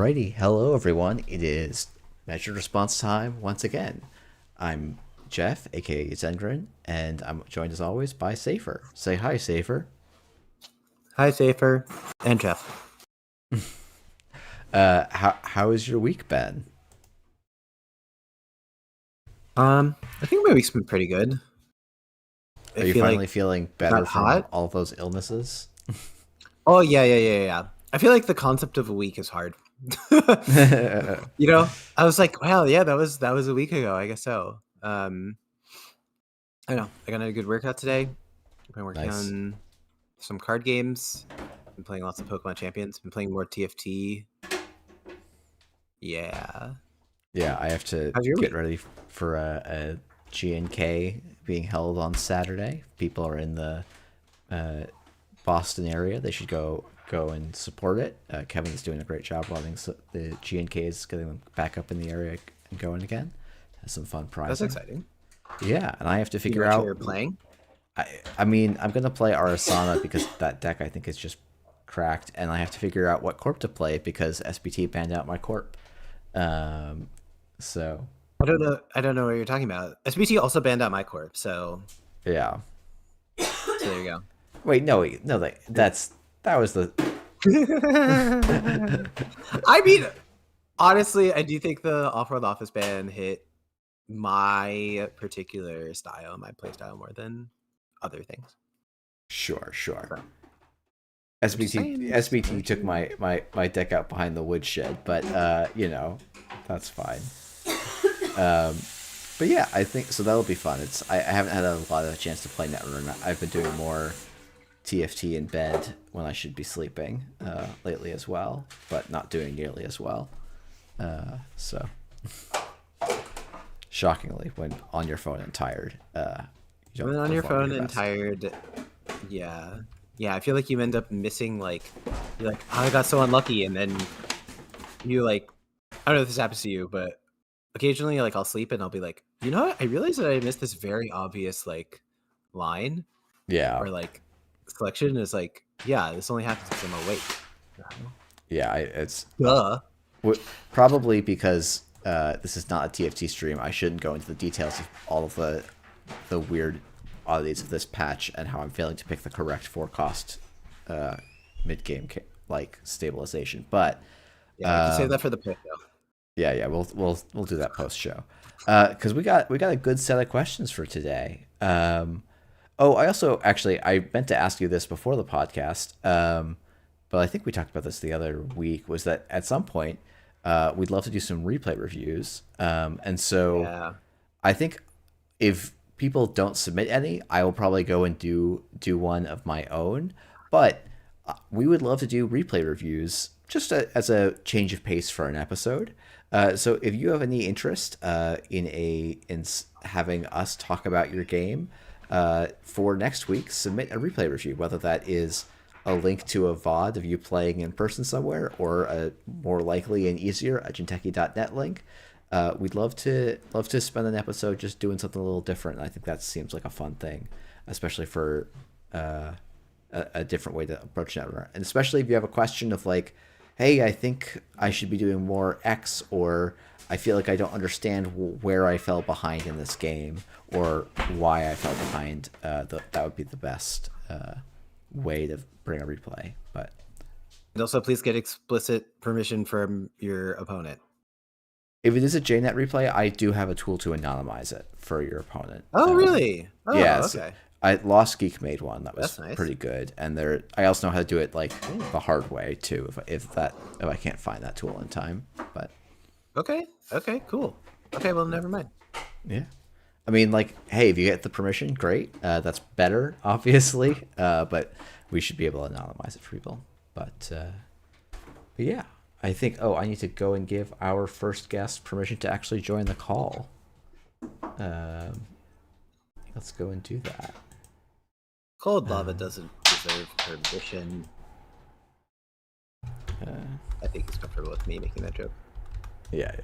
Alrighty, hello everyone. It is measured response time once again. I'm Jeff, aka Ysengrin, and I'm joined as always by Safer. Say hi, Safer. Hi, Safer and Jeff. How has your week been? I think my week's been pretty good. Are you finally feeling better from all of those illnesses? Oh yeah. I feel like the concept of a week is hard. I was like, wow, yeah, that was a week ago. I guess so. I know. I got a good workout today. I've been working on some card games. Been playing lots of Pokemon Champions. Been playing more TFT. Yeah. Yeah, I have to get ready for a GNK being held on Saturday. People are in the Boston area. They should go and support it. Kevin is doing a great job running the GNKs, getting them back up in the area and going again. Has some fun prizing. That's exciting. Yeah, and I have to figure out. You're playing? I mean, I'm gonna play Arasana because that deck I think is just cracked, and I have to figure out what corp to play because SBT banned out my corp. So I don't know what you're talking about. SBT also banned out my corp, so yeah. So there you go. Wait, no, that was the. I mean, honestly, I do think the off-world office ban hit my particular style, my play style, more than other things. Sure. SBT took my deck out behind the woodshed, but that's fine. But yeah, I think so. That'll be fun. I haven't had a lot of a chance to play Netrunner. I've been doing more TFT in bed when I should be sleeping lately as well, but not doing nearly as well. So shockingly, when on your phone and tired, when on your phone and tired, yeah. I feel like you end up missing you're like, oh, I got so unlucky, and then you I don't know if this happens to you, but occasionally I'll sleep and I'll be like, you know what? I realized that I missed this very obvious line. Yeah. Or selection is yeah, this only happens because I'm awake. Yeah, it's probably because this is not a TFT stream. I shouldn't go into the details of all of the weird oddities of this patch and how I'm failing to pick the correct forecast mid-game stabilization. But yeah, we can save that for the post show. Yeah, we'll do that post show because we got a good set of questions for today. I meant to ask you this before the podcast, but I think we talked about this the other week. Was that at some point we'd love to do some replay reviews, and so yeah. I think if people don't submit any, I will probably go and do one of my own. But we would love to do replay reviews just as a change of pace for an episode. So if you have any interest in having us talk about your game for next week, submit a replay review, whether that is a link to a VOD of you playing in person somewhere or a more likely and easier a Jinteki.net link. We'd love to spend an episode just doing something a little different. I think that seems like a fun thing, especially for a different way to approach Netrunner. And especially if you have a question of hey, I think I should be doing more X, or I feel like I don't understand where I fell behind in this game, or why I fell behind, that would be the best way to bring a replay. But and also, please get explicit permission from your opponent. If it is a JNet replay, I do have a tool to anonymize it for your opponent. Oh, really? Oh, yeah. Okay. Lost Geek made one that was nice. Pretty good, and I also know how to do it the hard way too. If I can't find that tool in time, but okay, cool. Okay, well, never mind. Yeah, I mean, hey, if you get the permission, great. That's better, obviously. But we should be able to anonymize it for people. But yeah, I think. Oh, I need to go and give our first guest permission to actually join the call. Let's go and do that. Cold lava doesn't deserve permission. I think he's comfortable with me making that joke. Yeah.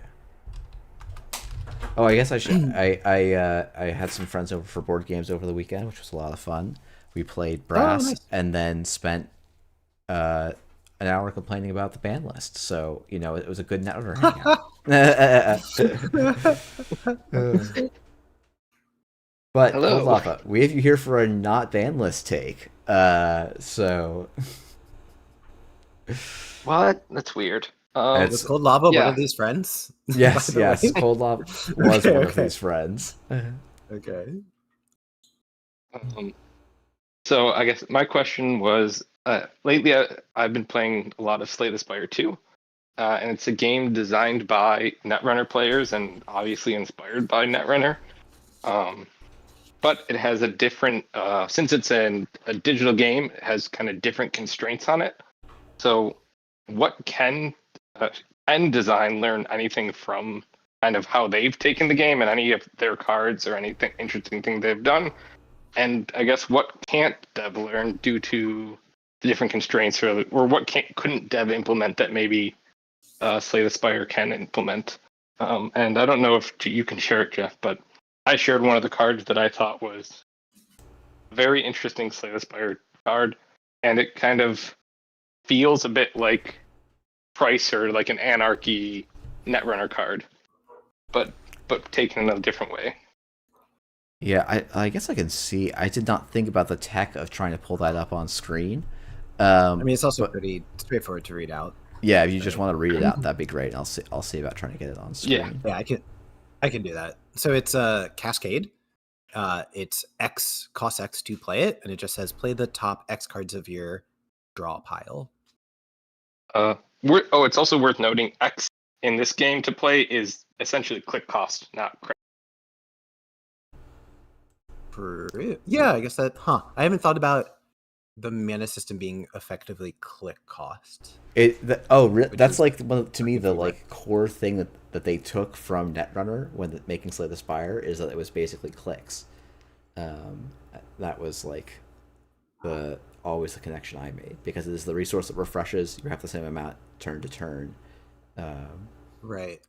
Oh, I guess I should. I had some friends over for board games over the weekend, which was a lot of fun. We played Brass, nice. and then spent an an hour complaining about the ban list. So it was a good Netrunner hangout. But Cold Hello. Lava, we have you here for a not ban list take. So What? That's weird. Was Cold Lava one of Yeah. these friends? By yes, the yes, way. Cold Lava was Okay, one of okay. these friends. Okay. Um, so I guess my question was, lately I've been playing a lot of Slay the Spire 2, and it's a game designed by Netrunner players and obviously inspired by Netrunner. Um, but it has a different, since it's a digital game, it has kind of different constraints on it. So, what uh, can design learn anything from kind of how they've taken the game and any of their cards or anything interesting thing they've done? And I guess what can't dev learn due to the different constraints, or what couldn't dev implement that maybe Slay the Spire can implement? And I don't know if you can share it, Jeff, but I shared one of the cards that I thought was a very interesting Slay the Spire card, and it kind of feels a bit like Price or like an Anarchy Netrunner card, but taken in a different way. Yeah, I guess I can see. I did not think about the tech of trying to pull that up on screen. I mean, it's also But pretty straightforward to read out. yeah, if you just So want to read it out, that'd be great. I'll see about trying to get it on Yeah. screen. yeah, I can do that. So it's a Cascade. It's X cost X to play it, and it just says play the top X cards of your draw pile. It's also worth noting X in this game to play is essentially click cost, not credit. Yeah, I guess that. I haven't thought about the mana system being effectively click cost. That's like to me the Right. like core thing that they took from Netrunner when making Slay the Spire is that it was basically clicks. Um, that was like the always the connection I made because it is the resource that refreshes. You have the same amount turn to turn, um, Right.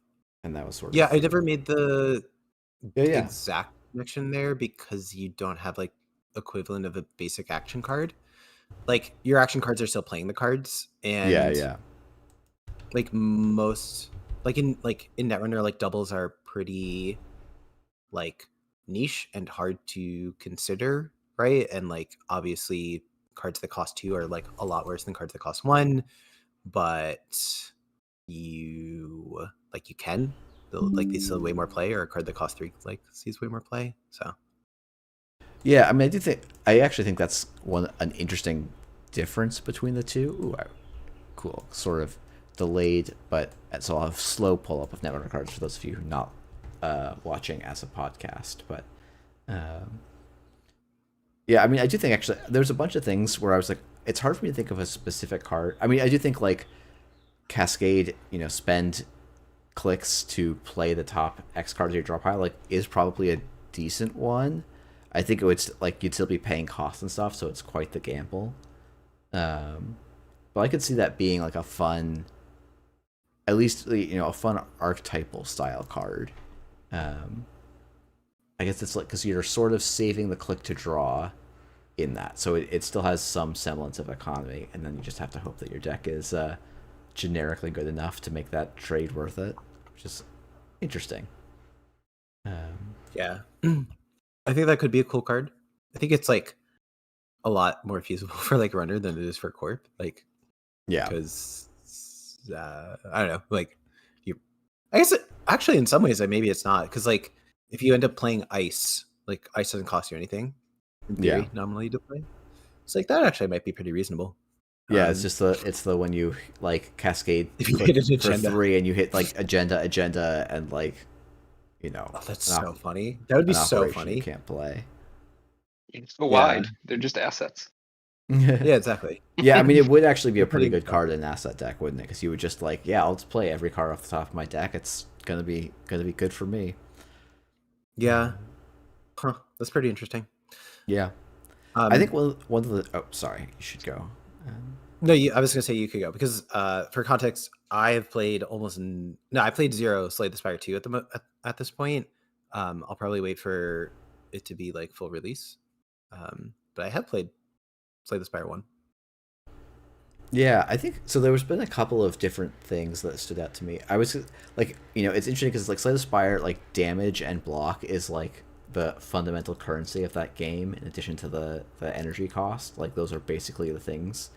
and that was sort Yeah, of I never made the yeah. exact connection there because you don't have like equivalent of a basic action card. Like your action cards are still playing the cards, Yeah, and yeah. like most in Netrunner, like doubles are pretty like niche and hard to consider, right? And like obviously cards that cost 2 are like a lot worse than cards that cost 1, but you can like they still way more play, or a card that costs 3 like sees way more play. So Yeah, I mean, I actually think that's an interesting difference between the two. Cool, sort of delayed, but so I'll have slow pull up of Netrunner cards for those of you who are not watching as a podcast. But um, yeah, I mean, I do think actually there's a bunch of things where I was like, it's hard for me to think of a specific card. I mean, I do think like Cascade, spend clicks to play the top X cards of your draw pile, like is probably a decent one. I think it would like you'd still be paying costs and stuff, so it's quite the gamble. Um, but I could see that being like a fun, at least a fun archetypal style card. Um, I guess it's like because you're sort of saving the click to draw in that, so it still has some semblance of economy, and then you just have to hope that your deck is generically good enough to make that trade worth it, which is interesting. yeah, I think that could be a cool card. I think it's like a lot more feasible for like runner than it is for corp, like Yeah, because I don't know, like you. I guess actually in some ways, maybe it's not because like if you end up playing ice, like ice doesn't cost you anything in yeah, theory nominally to play. It's like that actually might be pretty reasonable. yeah. It's the when you like Cascade If you click hit an for agenda. 3 and you hit like agenda, and like Oh, that's an, so funny. That would be an so operation you funny. can't play. You just go Yeah. wide. They're just assets. Yeah, exactly. Yeah, I mean, it would actually be a They're pretty pretty good good stuff. card in an asset deck, wouldn't it? Because you would just like, yeah, I'll just play every card off the top of my deck. It's gonna be good for me. Yeah. Huh. That's pretty interesting. Yeah, I think Um, one of the. Oh, sorry, you should go. no, I was gonna say you could go because for context, I have played I played 0 Slay the Spire 2 at this point. I'll probably wait for it to be like full release. But I have played Slay the Spire 1. Yeah, I think so. There's been a couple of different things that stood out to me. I was like, it's interesting because like Slay the Spire, like damage and block is like the fundamental currency of that game. In addition to the energy cost, like those are basically the things.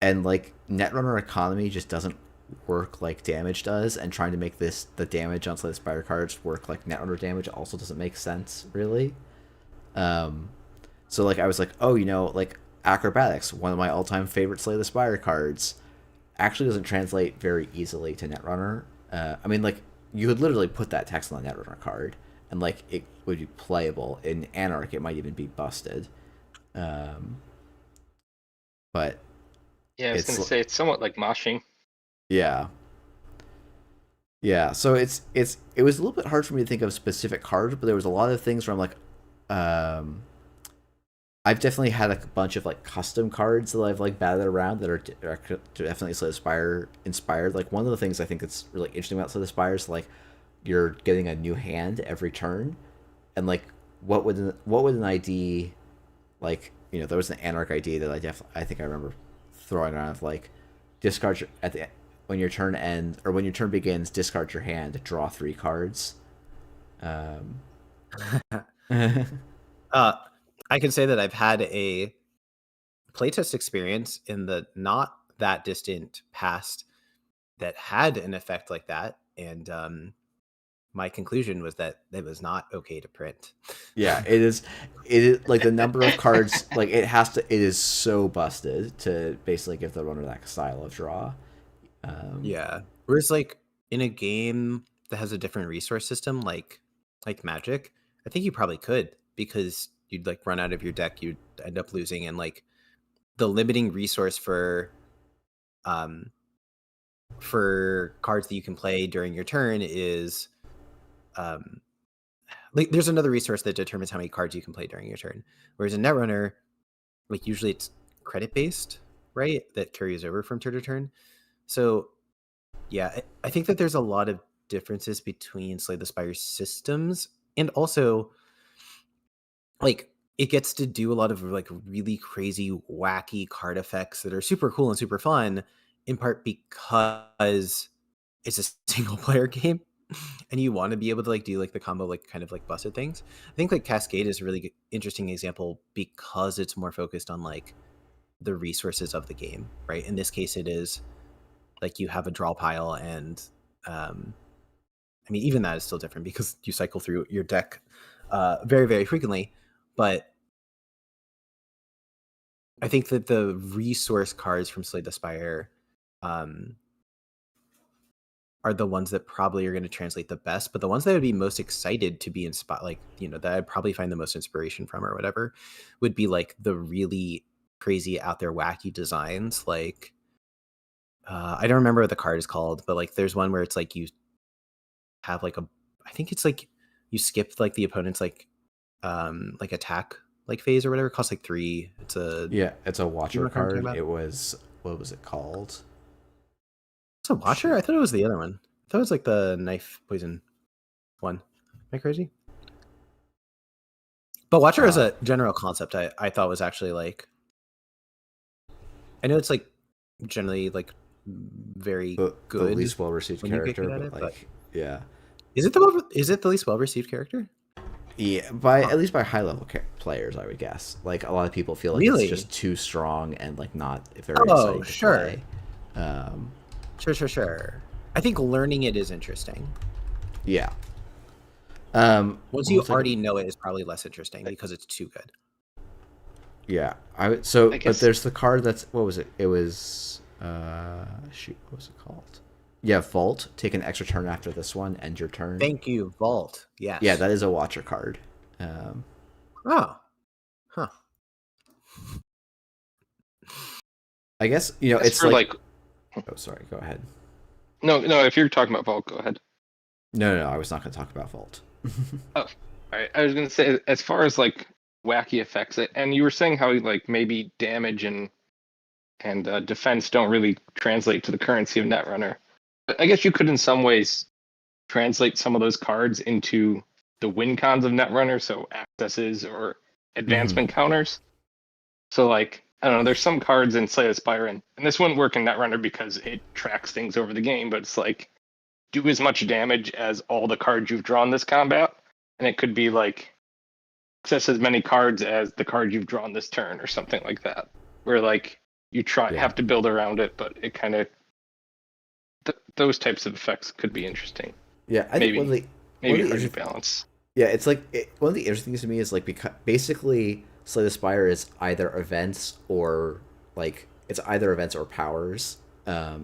And like Netrunner economy just doesn't work like damage does, and trying to make the damage on Slay the Spire cards work like Netrunner damage also doesn't make sense really. Um, so like I was like, oh, like acrobatics, one of my all-time favorite Slay the Spire cards, actually doesn't translate very easily to Netrunner. I mean, like you could literally put that text on a Netrunner card, and like it would be playable. In Anarch, it might even be busted. Um, but Yeah, I was it's gonna say it's somewhat like moshing. yeah, yeah. So it was a little bit hard for me to think of specific cards, but there was a lot of things where I'm like, um, I've definitely had a bunch of like custom cards that I've like batted around that are definitely Slay the Spire inspired. Like one of the things I think that's really interesting about Slay the Spire is like you're getting a new hand every turn, and like what would an ID like there was an Anarch ID that I think I remember throwing around of like discard your, at the when your turn ends or when your turn begins, discard your hand, draw 3 cards. Um, uh, I can say that I've had a playtest experience in the not that distant past that had an effect like that, and my conclusion was that it was not okay to print. Yeah, it is. It is like the number of cards. Like it has to. It is so busted to basically give the runner that style of draw. Yeah. Whereas like in a game that has a different resource system, like Magic, I think you probably could, because you'd like run out of your deck, you'd end up losing, and like the limiting resource um for cards that you can play during your turn is um like there's another resource that determines how many cards you can play during your turn. Whereas in Netrunner, like usually it's credit based, right? That carries over from turn to turn. So yeah, I think that there's a lot of differences between Slay the Spire systems, and also like it gets to do a lot of like really crazy, wacky card effects that are super cool and super fun, in part because it's a single player game and you want to be able to like do like the combo like kind of like busted things. I think like Cascade is a really interesting example because it's more focused on like the resources of the game, right? In this case, it is like you have a draw pile, and I mean even that is still different because you cycle through your deck very very frequently. But I think that the resource cards from Slay the Spire um, are the ones that probably are going to translate the best, but the ones that would be most excited to be inspired, like, that I'd probably find the most inspiration from or whatever, would be like the really crazy out there wacky designs. Like, I don't remember what the card is called, but like there's one where it's like you have like I think it's like you skip like the opponent's like attack like phase or whatever. It costs like 3. it's a You know Watcher what I'm talking card. about? It was what was it called? It's a Watcher? Shoot. I thought it was the other one. I thought it was like the knife poison one. Am I crazy? But Watcher as a general concept, I thought was actually like, I know it's like generally like very The good least well received when you get character, good at but it, but like yeah, is it the least well received character? yeah, by Huh. at least by high level players, I would guess. Like a lot of people feel like it's Really? just too strong and like not very Oh, exciting to sure. play. Um, Sure. I think learning it is interesting. yeah. Once you already know it is probably less interesting because it's too good. Yeah, but guess there's the card that's what was it? It was shoot, what was it called? Yeah, Vault. Take an extra turn after this one. End your turn. Thank you, Vault. Yes. Yeah, that is a Watcher card. Um, Oh. Huh. I guess as it's for like. Oh, sorry. Go ahead. no, if you're talking about Vault, go ahead. No. I was not going to talk about Vault. Oh, all right. I was gonna say as far as like wacky effects, and you were saying how like maybe damage and defense don't really translate to the currency of Netrunner. But I guess you could in some ways translate some of those cards into the win cons of Netrunner, so accesses or Mm-hmm. advancement counters. So like I don't know. There's some cards in Slay the Spire, and this wouldn't work in Netrunner because it tracks things over the game. But it's like do as much damage as all the cards you've drawn this combat, and it could be like access as many cards as the cards you've drawn this turn, or something like that. Where like you have to build around it, but it kind of those types of effects could be interesting. Yeah, I think maybe balance. Yeah, it's like one of the interesting things to me is like because basically Slay the Spire is either events or powers.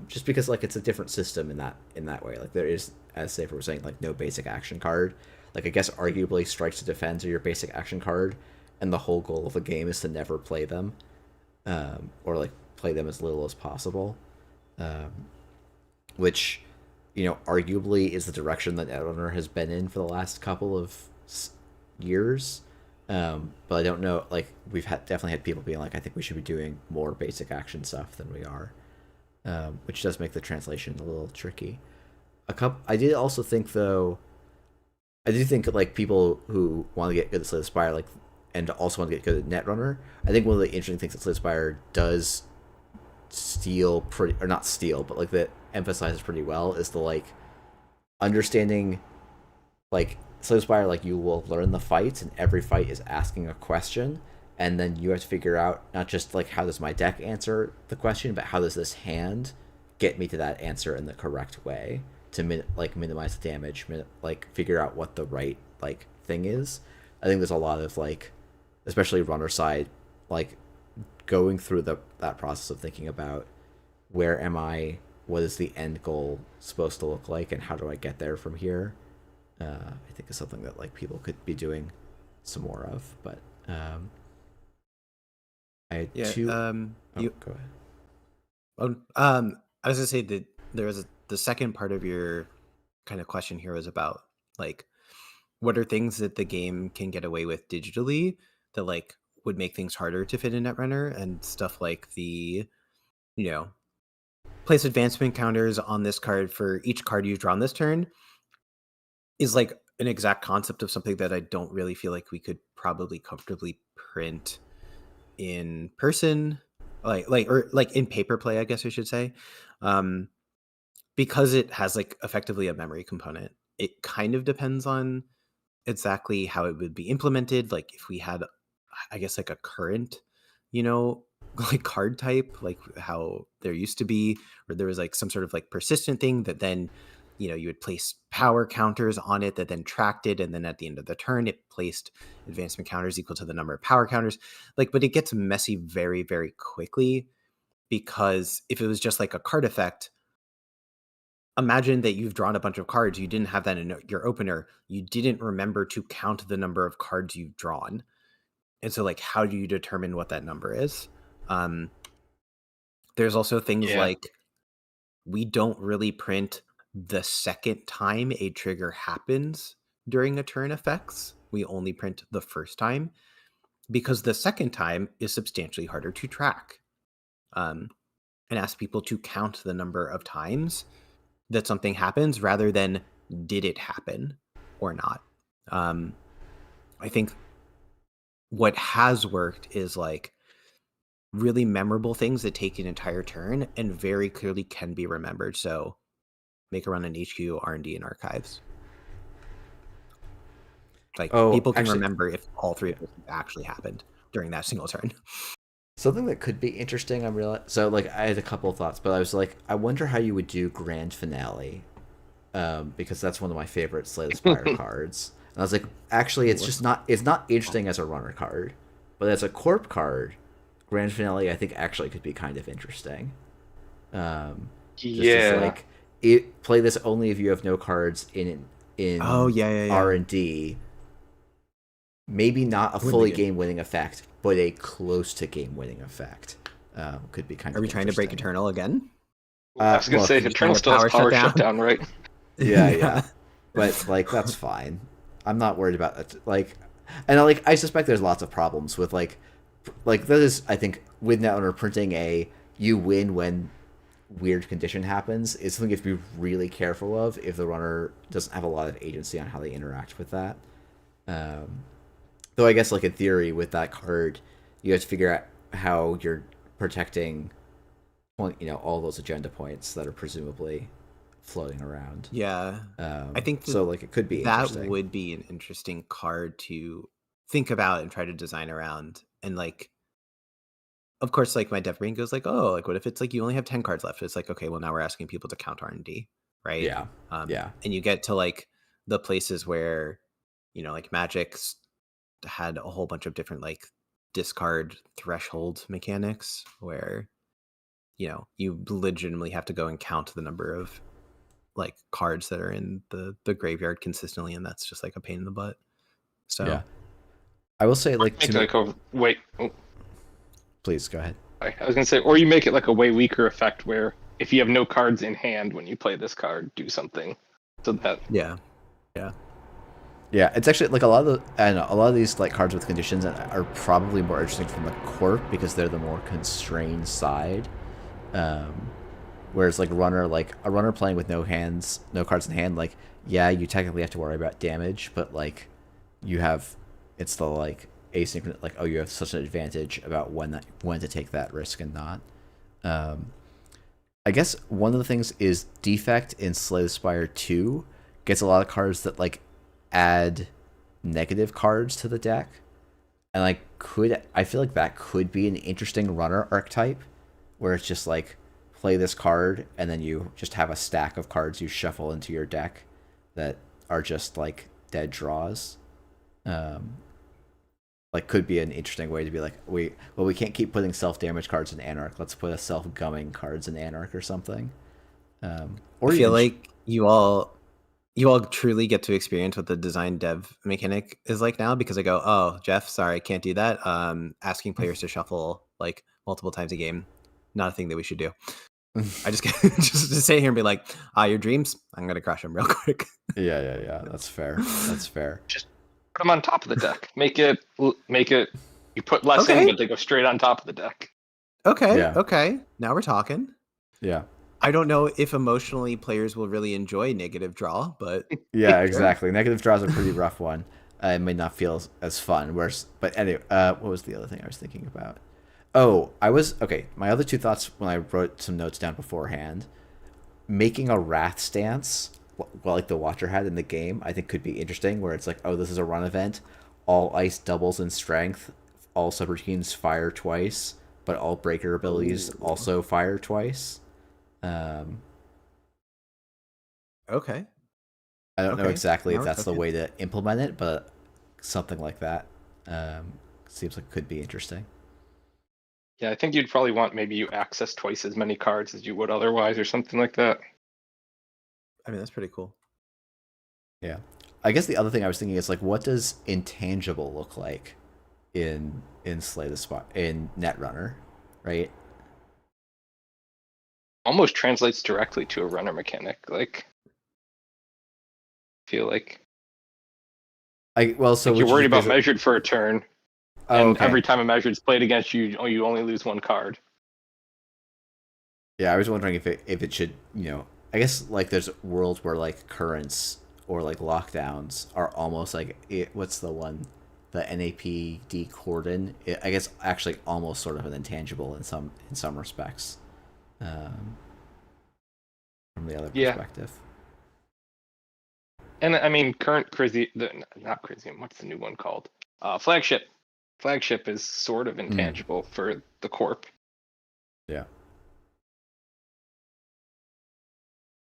Just because like it's a different system in that way. Like there is, as Safer was saying, like no basic action card. Like I guess arguably Strikes to Defense are your basic action card, and the whole goal of the game is to never play them, or like play them as little as possible. Which, arguably is the direction that Netrunner has been in for the last couple of years. But I don't know. Like we've definitely had people being like, I think we should be doing more basic action stuff than we are, which does make the translation a little tricky. I did also think though. I do think like people who want to get good at Slay the Spire, like, and also want to get good at Netrunner. I think one of the interesting things that Slay the Spire does not steal, but like that emphasizes pretty well is the like understanding, like Slay the Spire, like you will learn the fights, and every fight is asking a question, and then you have to figure out not just like how does my deck answer the question, but how does this hand get me to that answer in the correct way to minimize the damage, like figure out what the right like thing is. I think there's a lot of like, especially runner side, like going through that process of thinking about where am I, what is the end goal supposed to look like, and how do I get there from here. I think is something that like people could be doing some more of. But I had two. Go ahead. I was gonna say that there was the second part of your kind of question here was about like what are things that the game can get away with digitally that like would make things harder to fit in Netrunner, and stuff like the place advancement counters on this card for each card you've drawn this turn is like an exact concept of something that I don't really feel like we could probably comfortably print in person, or in paper play, I guess I should say, because it has like effectively a memory component. It kind of depends on exactly how it would be implemented. Like if we had, I guess, like a current, like card type, like how there used to be, where there was like some sort of like persistent thing that then you would place power counters on it that then tracked it, and then at the end of the turn it placed advancement counters equal to the number of power counters. Like, but it gets messy very, very quickly, because if it was just like a card effect, imagine that you've drawn a bunch of cards, you didn't have that in your opener, you didn't remember to count the number of cards you've drawn, and so like how do you determine what that number is? There's also things like we don't really print the second time a trigger happens during a turn effects. We only print the first time, because the second time is substantially harder to track, and ask people to count the number of times that something happens rather than did it happen or not. I think what has worked is like really memorable things that take an entire turn and very clearly can be remembered. So make a run in HQ, R&D, and archives. Like people can remember if all three of those actually happened during that single turn. Something that could be interesting, I'm realizing. So like I had a couple of thoughts, but I was like, I wonder how you would do Grand Finale, because that's one of my favorite Slay the Spire cards. And I was like, actually, it's not interesting as a runner card, but as a corp card, Grand Finale I think actually could be kind of interesting. Like play this only if you have no cards in R&D. Maybe not a fully game-winning effect, but a close to game-winning effect. Could be kind of. Are we trying to break Eternal again? I was gonna say Eternal still has power shutdown, right? Yeah. But like that's fine. I'm not worried about it. Like, and I suspect there's lots of problems with like that is, I think, with Netrunner printing you win when weird condition happens is something you have to be really careful of if the runner doesn't have a lot of agency on how they interact with that. Though I guess like in theory with that card, you have to figure out how you're protecting, all those agenda points that are presumably floating around. Yeah, I think So like it could be that interesting. would be an interesting card to think about and try to design around. And like, of course, like my dev brain goes like, oh, like what if it's like you only have 10 cards left? It's like, okay, well now we're asking people to count R&D, right? Yeah, yeah, And you get to like the places where, like Magic's had a whole bunch of different like discard threshold mechanics where, you legitimately have to go and count the number of like cards that are in the graveyard consistently, and that's just like a pain in the butt. So yeah. I will say, like, to Make me, like a wait. please go ahead. I was gonna say, or you make it like a way weaker effect where if you have no cards in hand when you play this card, do something. So that yeah. Yeah, it's actually like a lot of a lot of these like cards with conditions are probably more interesting from the corp because they're the more constrained side. Um, Whereas like a runner playing with no cards in hand, like yeah, you technically have to worry about damage, but like you have, it's the like asynchronous, like oh you have such an advantage about when to take that risk and not. Um, I guess one of the things is defect in Slay the Spire 2 gets a lot of cards that like add negative cards to the deck. And I feel like that could be an interesting runner archetype where it's just like play this card and then you just have a stack of cards you shuffle into your deck that are just like dead draws. Um, like could be an interesting way to be like we can't keep putting self damage cards in Anarch. Let's put a self gumming cards in Anarch or something. I Or feel even like you all truly get to experience what the design dev mechanic is like now, because I go, oh, Jeff, sorry, I can't do that. Asking players to shuffle like multiple times a game, not a thing that we should do. I just get just to sit here and be like, your dreams, I'm gonna crush them real quick. yeah. That's fair. That's fair. just put them on top of the deck. Make it. You put less in, Okay. but they go straight on top of the deck. Okay. Yeah. Okay. Now we're talking. Yeah. I don't know if emotionally players will really enjoy negative draw, but Yeah, sure. exactly. Negative draw is a pretty rough one. It may not feel as fun. But anyway, what was the other thing I was thinking about? Oh, okay. My other two thoughts when I wrote some notes down beforehand, making a wrath stance, well, like the Watcher had in the game, I think could be interesting. Where it's like, oh, this is a run event, all ice doubles in strength, all subroutines fire twice, but all breaker abilities Ooh. also fire twice. Um, Okay. I don't know Okay. exactly Now if we're that's the cooking. way to implement it, but something like that seems like could be interesting. Yeah, I think you'd probably want maybe you access twice as many cards as you would otherwise, or something like that. I mean, that's pretty cool. Yeah. I guess the other thing I was thinking is like, what does intangible look like in Slay the Spot in Netrunner, right? Almost translates directly to a runner mechanic. Like, I feel like So you're would you worried just about basically? measured for a turn, Oh, and okay. every time a measured's played against you, you only lose one card. Yeah, I was wondering if it should, I guess like there's worlds where like currents or like lockdowns are almost like what's the one, the NAPD cordon. I guess actually almost sort of an intangible in some respects, um, from the other Yeah, perspective. and I mean current crazy, not crazy. What's the new one called? Flagship. Flagship is sort of Mm, intangible for the corp. yeah.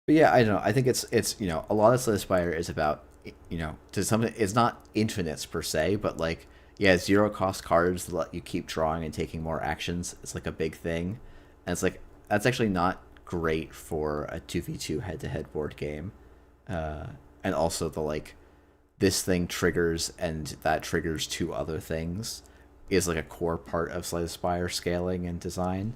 But yeah, I don't know. I think it's a lot of Slay Spire is about to some it's not infinites per se, but like yeah, zero cost cards that let you keep drawing and taking more actions. It's like a big thing, and it's like that's actually not great for a 2v2 head to head board game. Uh, and also the like this thing triggers and that triggers two other things is like a core part of Slay the Spire scaling and design.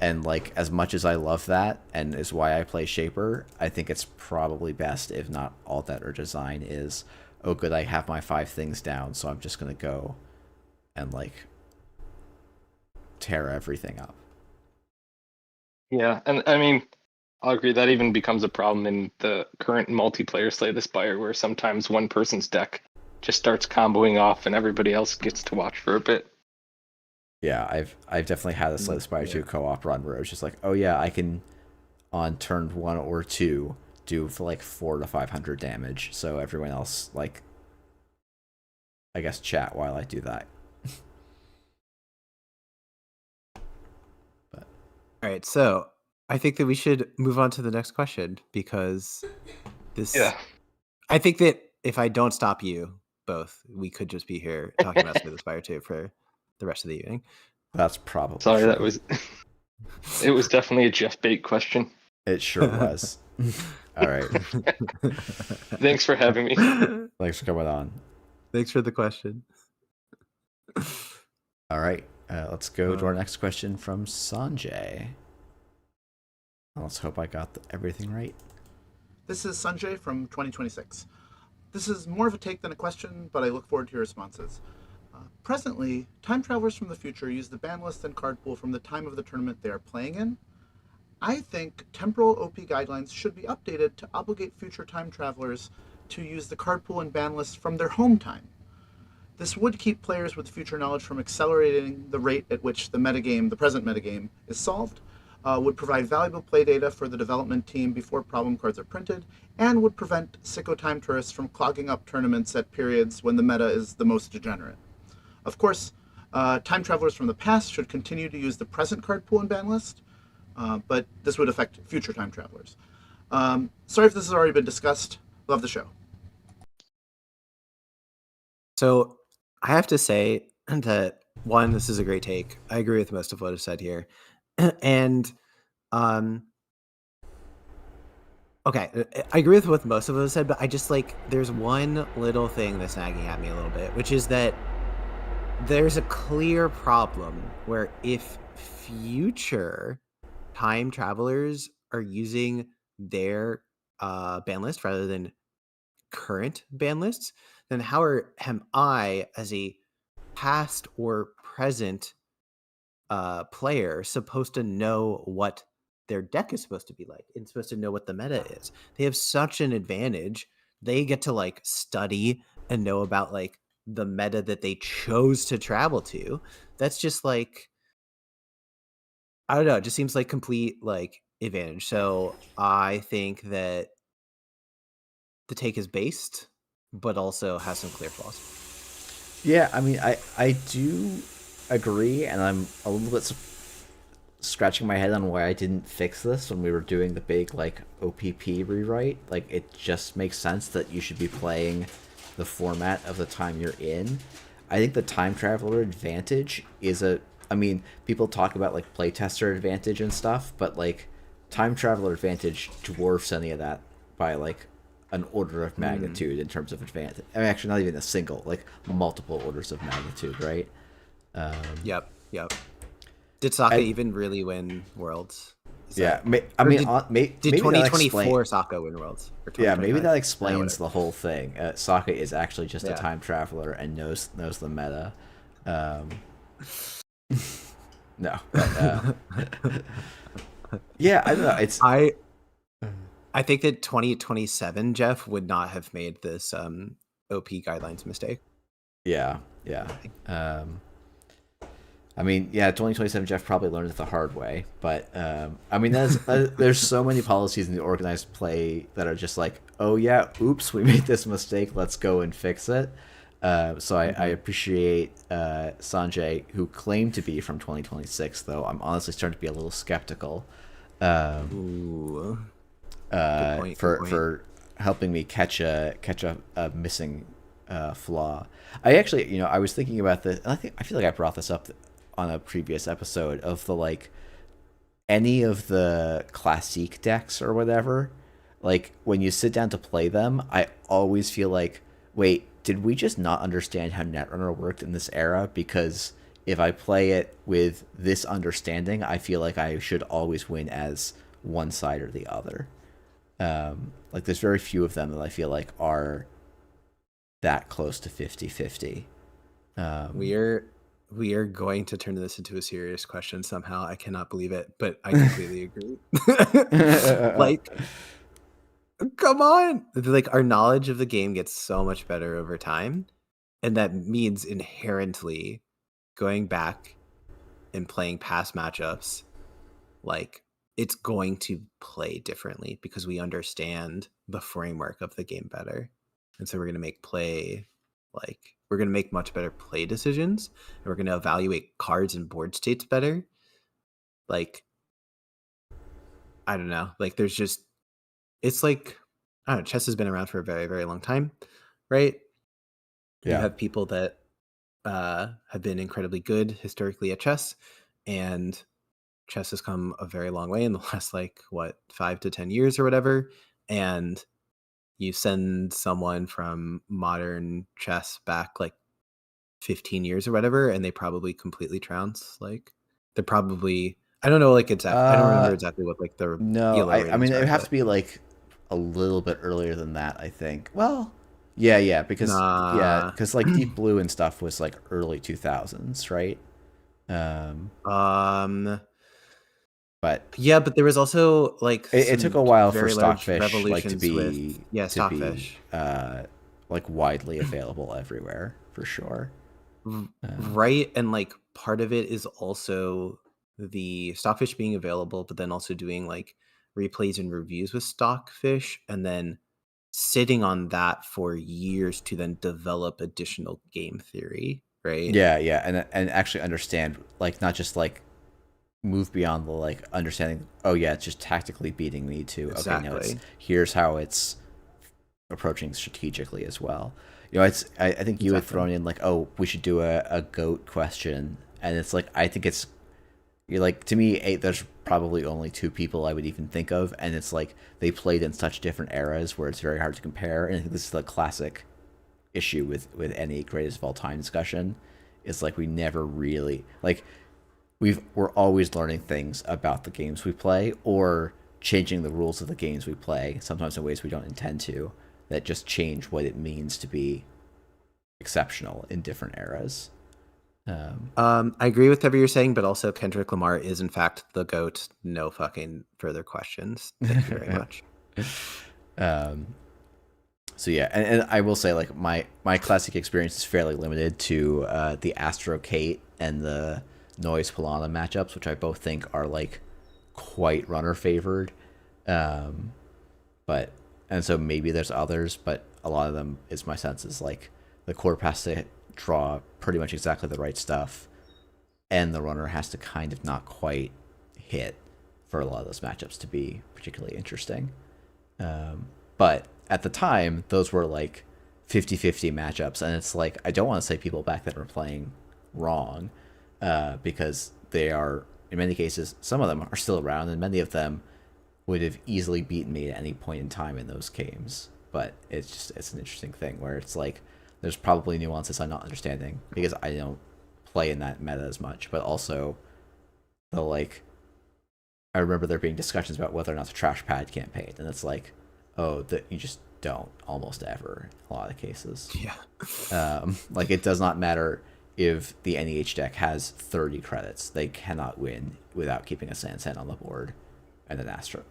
And like as much as I love that and is why I play Shaper, I think it's probably best if not all that or design is, oh good, I have my five things down, so I'm just gonna go and like tear everything up. Yeah, and I mean, I'll agree that even becomes a problem in the current multiplayer Slay the Spire, where sometimes one person's deck just starts comboing off and everybody else gets to watch for a bit. Yeah, I've definitely had a Slay the Spire 2 co-op run where it was just like, oh yeah, I can on turn 1 or 2 do for like 400 to 500 damage. So everyone else, like, I guess, chat while I do that. But all right, so I think that we should move on to the next question because this. Yeah. I think that if I don't stop you both, we could just be here talking about Slay the Spire 2 for the rest of the evening. That's probably sorry. True. That was. It was definitely a Jeff Bait question. It sure was. All right. Thanks for having me. Thanks for coming on. Thanks for the question. All right. Let's go to our next question from Sanjay. Let's hope I got everything right. This is Sanjay from 2026. This is more of a take than a question, but I look forward to your responses. Presently, time travelers from the future use the ban list and card pool from the time of the tournament they are playing in. I think temporal OP guidelines should be updated to obligate future time travelers to use the card pool and ban list from their home time. This would keep players with future knowledge from accelerating the rate at which the present metagame, is solved, would provide valuable play data for the development team before problem cards are printed, and would prevent sicko time tourists from clogging up tournaments at periods when the meta is the most degenerate. Of course, time travelers from the past should continue to use the present card pool and ban list, but this would affect future time travelers. Sorry if this has already been discussed. Love the show. So I have to say that, one, this is a great take. I agree with most of what is said here. And okay, I agree with what most of what is said, but I just there's one little thing that's nagging at me a little bit, which is that there's a clear problem where if future time travelers are using their ban list rather than current ban lists, then how am I, as a past or present player, supposed to know what their deck is supposed to be like and supposed to know what the meta is? They have such an advantage. They get to study and know about the meta that they chose to travel to. That's just I don't know, it just seems like complete advantage. So I think that the take is based, but also has some clear flaws. Yeah, I mean, I do agree, and I'm a little bit scratching my head on why I didn't fix this when we were doing the big OPP rewrite. It just makes sense that you should be playing the format of the time you're in. I think the time traveler advantage is I mean, people talk about playtester advantage and stuff, but time traveler advantage dwarfs any of that by an order of magnitude in terms of advantage. I mean, actually, not even a single, multiple orders of magnitude, right? Yep. Did Sokka even really win Worlds? I mean, did 2024 Sokka win Worlds? Yeah, maybe that explains the whole thing. Sokka is actually just a time traveler and knows the meta. No. But, yeah, I don't know. I think that 2027 Jeff would not have made this OP guidelines mistake. Yeah. I mean, yeah, 2027 Jeff probably learned it the hard way, but I mean, there's so many policies in the organized play that are just oh yeah, oops, we made this mistake, let's go and fix it. So I appreciate Sanjay, who claimed to be from 2026, though I'm honestly starting to be a little skeptical. Good point. For helping me catch a missing flaw. I actually, I was thinking about this, and I feel like I brought this up on a previous episode of the any of the classique decks or whatever. When you sit down to play them, I always feel wait, did we just not understand how Netrunner worked in this era? Because if I play it with this understanding, I feel like I should always win as one side or the other. There's very few of them that I feel are that close to 50-50. We are going to turn this into a serious question somehow. I cannot believe it, but I completely agree. Come on! Our knowledge of the game gets so much better over time, and that means inherently going back and playing past matchups, like it's going to play differently because we understand the framework of the game better. And so we're going to make we're going to make much better play decisions, and we're going to evaluate cards and board states better. Like, I don't know, like there's just, it's like, I don't know, chess has been around for a very, very long time, right? Yeah. You have people that have been incredibly good historically at chess, and chess has come a very long way in the last 5 to 10 years or whatever. And you send someone from modern chess back 15 years or whatever, and they probably completely trounce. They're probably, I don't know, I don't remember exactly what the no, ELO I mean, ratings it are, would have to be a little bit earlier than that, I think. Well, yeah, because Deep Blue and stuff was early 2000s, right? But yeah, but there was also it took a while for very large Stockfish revolutions to be with Stockfish widely available everywhere for sure. Right, and part of it is also the Stockfish being available, but then also doing replays and reviews with Stockfish, and then sitting on that for years to then develop additional game theory, right? Yeah, and actually understand not just move beyond the understanding. Oh yeah, it's just tactically beating me to Exactly. Okay, no, here's how it's approaching strategically as well. I think you had thrown in oh, we should do a GOAT question, and it's I think it's to me, there's probably only two people I would even think of, and it's they played in such different eras where it's very hard to compare. And I think this is the classic issue with any greatest of all time discussion. It's we never really we're always learning things about the games we play or changing the rules of the games we play, sometimes in ways we don't intend to, that just change what it means to be exceptional in different eras. I agree with whatever you're saying, but also Kendrick Lamar is in fact the GOAT. No fucking further questions. Thank you very much. So yeah, and I will say my classic experience is fairly limited to the Astro Kate and the Noise Polana matchups, which I both think are quite runner favored. But and so maybe there's others, but a lot of them, is my sense, is the corp has to draw pretty much exactly the right stuff, and the runner has to kind of not quite hit for a lot of those matchups to be particularly interesting. But at the time, those were 50-50 matchups, and it's I don't want to say people back then were playing wrong, because they are, in many cases, some of them are still around, and many of them would have easily beaten me at any point in time in those games. But it's an interesting thing where it's there's probably nuances I'm not understanding because I don't play in that meta as much. But also, the I remember there being discussions about whether or not to trash pad campaign, and it's oh, that you just don't almost ever in a lot of cases. Yeah. It does not matter if the NEH deck has 30 credits; they cannot win without keeping a Sansan on the board and an Astro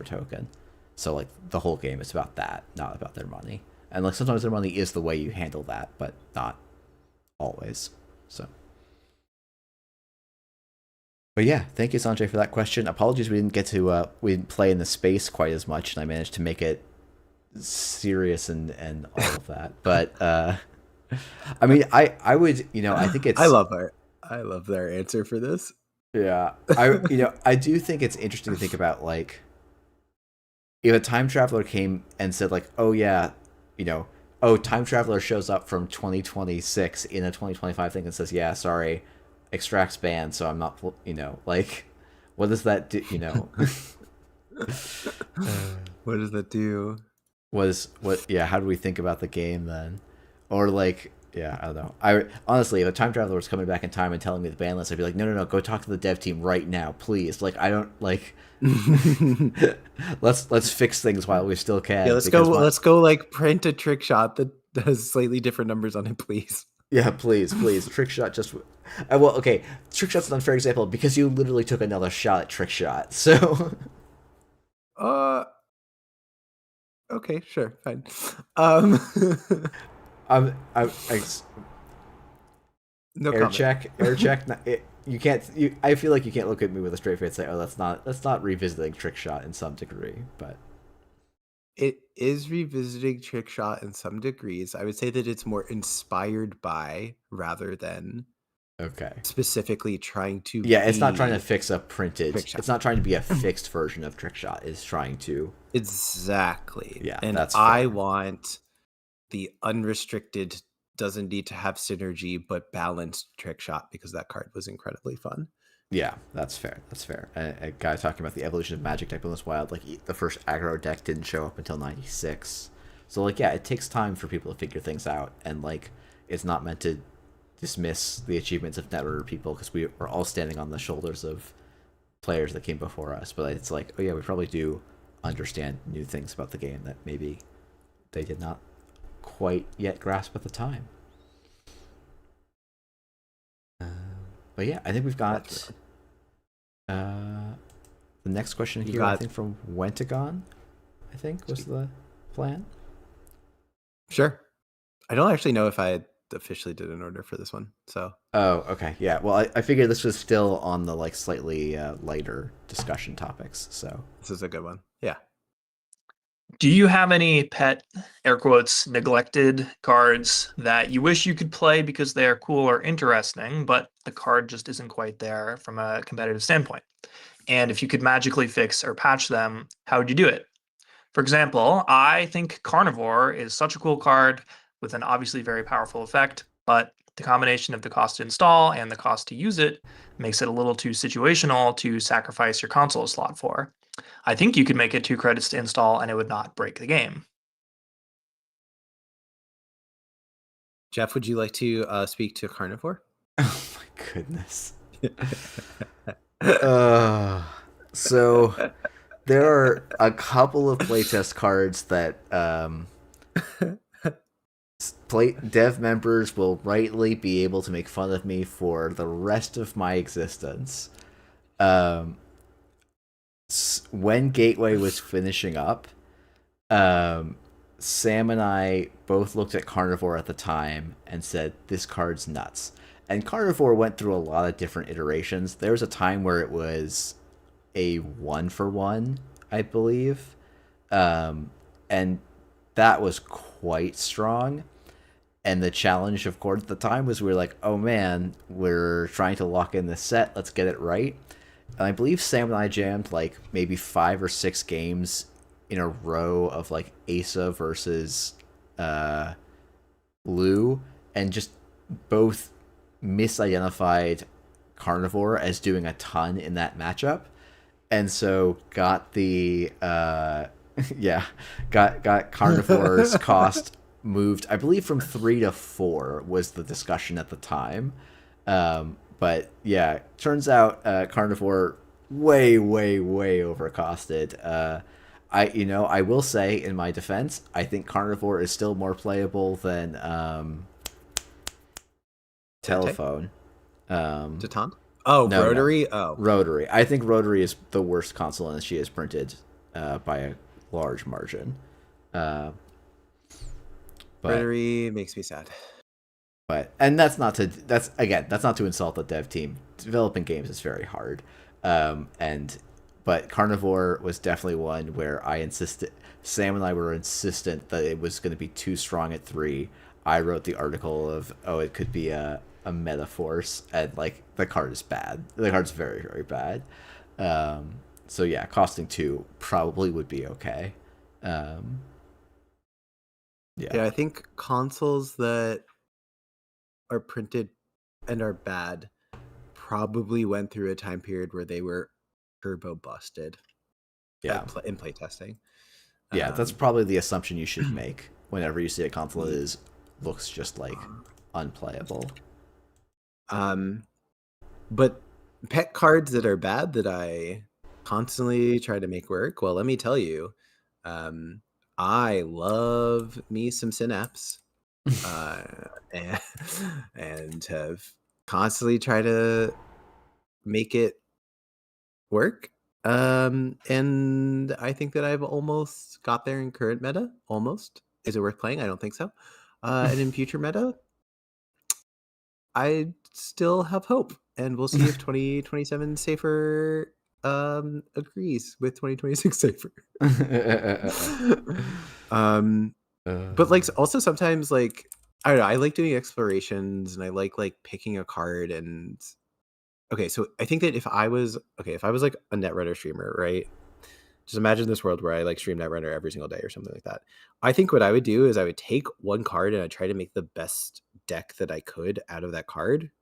token. So the whole game is about that, not about their money. And sometimes their money is the way you handle that, but not always. So, but yeah, thank you, Sanjay, for that question. Apologies we didn't play in the space quite as much, and I managed to make it serious and all of that. But I mean, I would, I think it's I love their answer for this. Yeah, I do think it's interesting to think about if a time traveler came and said oh yeah, time traveler shows up from 2026 in a 2025 thing and says, yeah, sorry, extracts banned, so I'm not, what does that do? What does that do? How do we think about the game then? Or yeah, I don't know. I honestly, if a time traveler was coming back in time and telling me the ban list, I'd be no, go talk to the dev team right now, please. I don't let's fix things while we still can. Yeah, let's go print a trick shot that has slightly different numbers on it, please. Yeah, please. Trick shot just well, okay. Trick shot's an unfair example because you literally took another shot at trick shot. So okay, sure, fine. No air comment. Check. I feel like you can't look at me with a straight face and say, "Oh, that's not revisiting Trick Shot in some degree." But it is revisiting Trick Shot in some degrees. I would say that it's more inspired by rather than specifically trying to. Yeah, it's not trying to fix a printed. It's not trying to be a fixed version of Trick Shot. It's trying to exactly. Yeah, and that's fair. I want the unrestricted, doesn't need to have synergy but balanced Trick Shot because that card was incredibly fun. Yeah, that's fair. That's fair. A guy talking about the evolution of Magic type Endless Wild, like the first aggro deck didn't show up until '96. So like, yeah, it takes time for people to figure things out, and like, it's not meant to dismiss the achievements of Netrunner people because we are all standing on the shoulders of players that came before us. But it's like, oh yeah, we probably do understand new things about the game that maybe they did not quite yet grasp at the time. But yeah, I think we've got the next question here. I think from Wentagon, I think was the plan. Sure. I don't actually know if I officially did an order for this one. So. Oh, okay, yeah. Well, I figured this was still on the like slightly lighter discussion topics. So this is a good one. Yeah. Do you have any pet, air quotes, neglected cards that you wish you could play because they're cool or interesting, but the card just isn't quite there from a competitive standpoint? And if you could magically fix or patch them, how would you do it? For example, I think Carnivore is such a cool card with an obviously very powerful effect, but the combination of the cost to install and the cost to use it makes it a little too situational to sacrifice your console slot for. I think you could make it 2 credits to install and it would not break the game. Jeff, would you like to speak to Carnivore? Oh my goodness. So there are a couple of playtest cards that dev members will rightly be able to make fun of me for the rest of my existence. When Gateway was finishing up, Sam and I both looked at Carnivore at the time and said, this card's nuts. And Carnivore went through a lot of different iterations. There was a time where it was a 1-for-1, I believe. And that was quite strong. And the challenge, of course, at the time was we were like, oh man, we're trying to lock in this set. Let's get it right. And I believe Sam and I jammed like maybe 5 or 6 games in a row of like Asa versus Lou, and just both misidentified Carnivore as doing a ton in that matchup, and so got the got Carnivore's cost moved, I believe, from 3 to 4 was the discussion at the time. But yeah, turns out Carnivore way overcosted. I will say, in my defense, I think Carnivore is still more playable than Telephone. Detente? Oh, no, Rotary? No. Oh. Rotary. I think Rotary is the worst console, and she is printed by a large margin. But, Rotary makes me sad. And that's not to insult the dev team. Developing games is very hard. But Carnivore was definitely one where Sam and I were insistent that it was going to be too strong at 3. I wrote the article of, it could be a meta force, and like the card is bad. The card's very, very bad. So yeah, costing 2 probably would be okay. Yeah, I think consoles that are printed and are bad probably went through a time period where they were turbo busted. Yeah, in playtesting. Yeah, that's probably the assumption you should make whenever you see a console that looks just like unplayable. But pet cards that are bad that I constantly try to make work, well, let me tell you, I love me some Synapse, and have constantly tried to make it work. And I think that I've almost got there in current meta. Almost. Is it worth playing? I don't think so. And in future meta, I still have hope. and we'll see if 2027 Safer agrees with 2026 Safer. But like also sometimes like I don't know, I like doing explorations and I like picking a card and okay, so I think that if I was like a Netrunner streamer, right? Just imagine this world where I like stream Netrunner every single day or something like that. I think what I would do is I would take one card and I'd try to make the best deck that I could out of that card.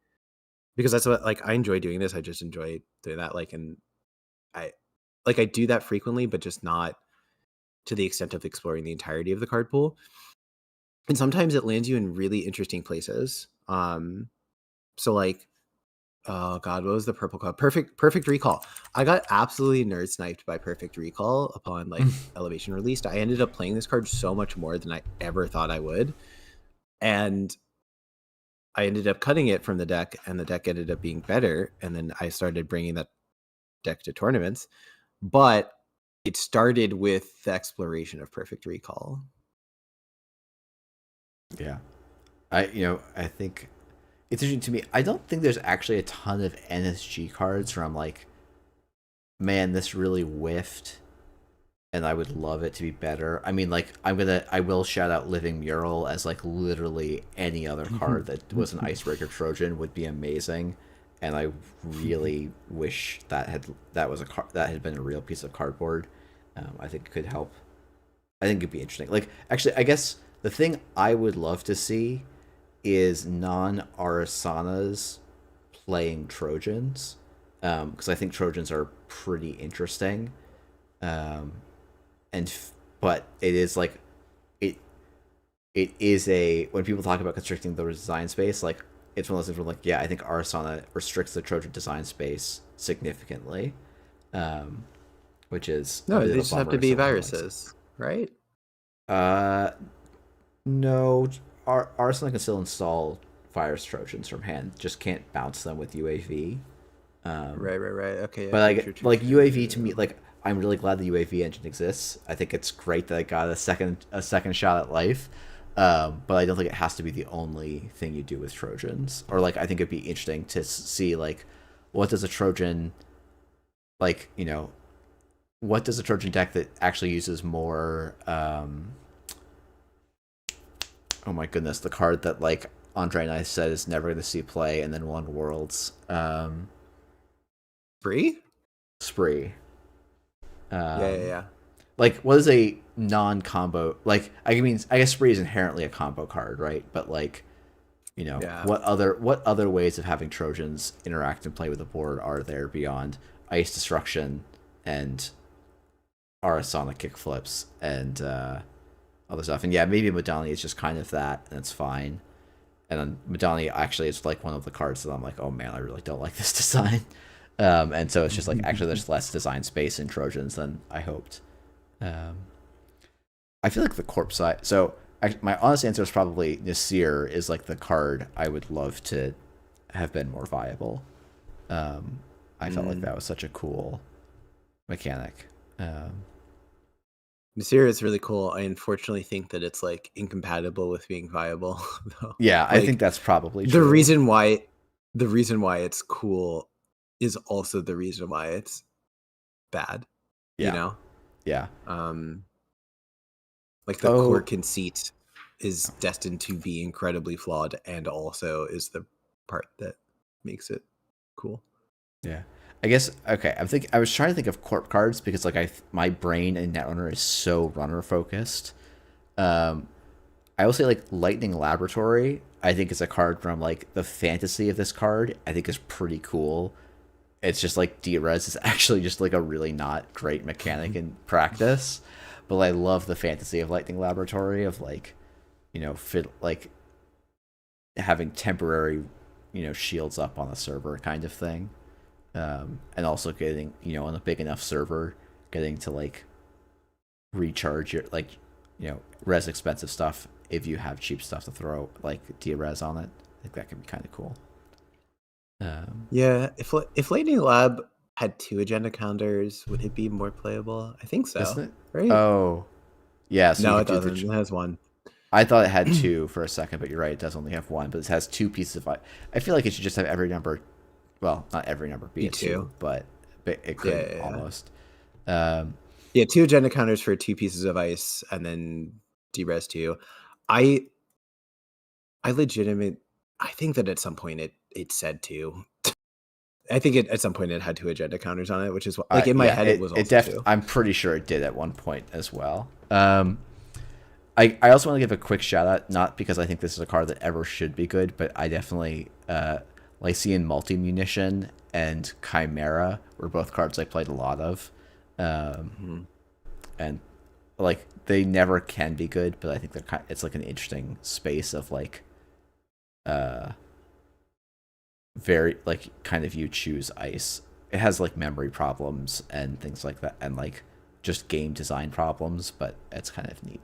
Because that's what like I enjoy doing this. I just enjoy doing that. Like and I do that frequently, but just not to the extent of exploring the entirety of the card pool. And sometimes it lands you in really interesting places. So like oh god, what was the purple card? Perfect Recall. I got absolutely nerd sniped by Perfect Recall upon like Elevation released. I ended up playing this card so much more than I ever thought I would. And I ended up cutting it from the deck and the deck ended up being better. And then I started bringing that deck to tournaments. But it started with the exploration of Perfect Recall. Yeah. I think it's interesting to me. I don't think there's actually a ton of NSG cards where I'm like, man, this really whiffed, and I would love it to be better. I mean, like, I will shout out Living Mural as like literally any other card that was an Icebreaker Trojan would be amazing, and I really wish that had been a real piece of cardboard. I think it could help. I think it'd be interesting. Like, actually, I guess the thing I would love to see is non-Arasanas playing Trojans, because I think Trojans are pretty interesting, but it is like it is a when people talk about constricting the design space, like it's one of those things where like I think Arasana restricts the Trojan design space significantly, which is no, they just have to be viruses, right? No. Arsenal can still install Virus Trojans from hand, just can't bounce them with UAV. Right. Okay. Yeah, but true, UAV to me, like I'm really glad the UAV engine exists. I think it's great that I got a second shot at life. But I don't think it has to be the only thing you do with Trojans. Or like I think it'd be interesting to see like what does a Trojan what does a Trojan deck that actually uses more oh my goodness, the card that like Andre and I said is never going to see play and then won Worlds. Spree. Yeah. Like, what is a non-combo? Like, I guess Spree is inherently a combo card, right? But like, what other ways of having Trojans interact and play with the board are there beyond Ice Destruction and Arasana kickflips and other stuff? And maybe Madani is just kind of that, and it's fine. And then Madani actually is like one of the cards that I'm like, oh man, I really don't like this design. And so it's just like actually there's less design space in Trojans than I hoped. I feel like the corpse side. So my honest answer is probably Nasir is like the card I would love to have been more viable. I felt like that was such a cool mechanic. Nasir is really cool. I unfortunately think that it's like incompatible with being viable. Though. Yeah, like, I think that's probably true. The reason why it's cool is also the reason why it's bad. Yeah. Yeah. Like the core conceit is destined to be incredibly flawed and also is the part that makes it cool. Yeah. I guess I was trying to think of corp cards because like my brain in Netrunner is so runner focused. I will say like Lightning Laboratory I think is a card from like the fantasy of this card I think is pretty cool. It's just like D-Res is actually just like a really not great mechanic in practice, but I love the fantasy of Lightning Laboratory of like like having temporary shields up on a server kind of thing. And also getting, on a big enough server, getting to like recharge your res expensive stuff if you have cheap stuff to throw like D-Res on it. I think that could be kind of cool. Yeah, if Lightning Lab had 2 agenda counters, would it be more playable? I think so. Isn't it? Right? Oh, yeah. So no, it doesn't. It has 1. I thought it had 2 for a second, but you're right. It does only have 1, but it has 2 pieces of. I feel like it should just have every number well, not every number be a 2, but it could almost. Yeah, 2 agenda counters for 2 pieces of ice, and then D-res 2. I think that at some point it said 2. I think at some point it had 2 agenda counters on it, which is like in my head it was also 2. I'm pretty sure it did at one point as well. I also want to give a quick shout out, not because I think this is a card that ever should be good, but I definitely Lycian Multi-Munition and Chimera were both cards I played a lot of. And like they never can be good, but I think it's like an interesting space of like very like kind of you choose ice. It has like memory problems and things like that, and like just game design problems, but it's kind of neat.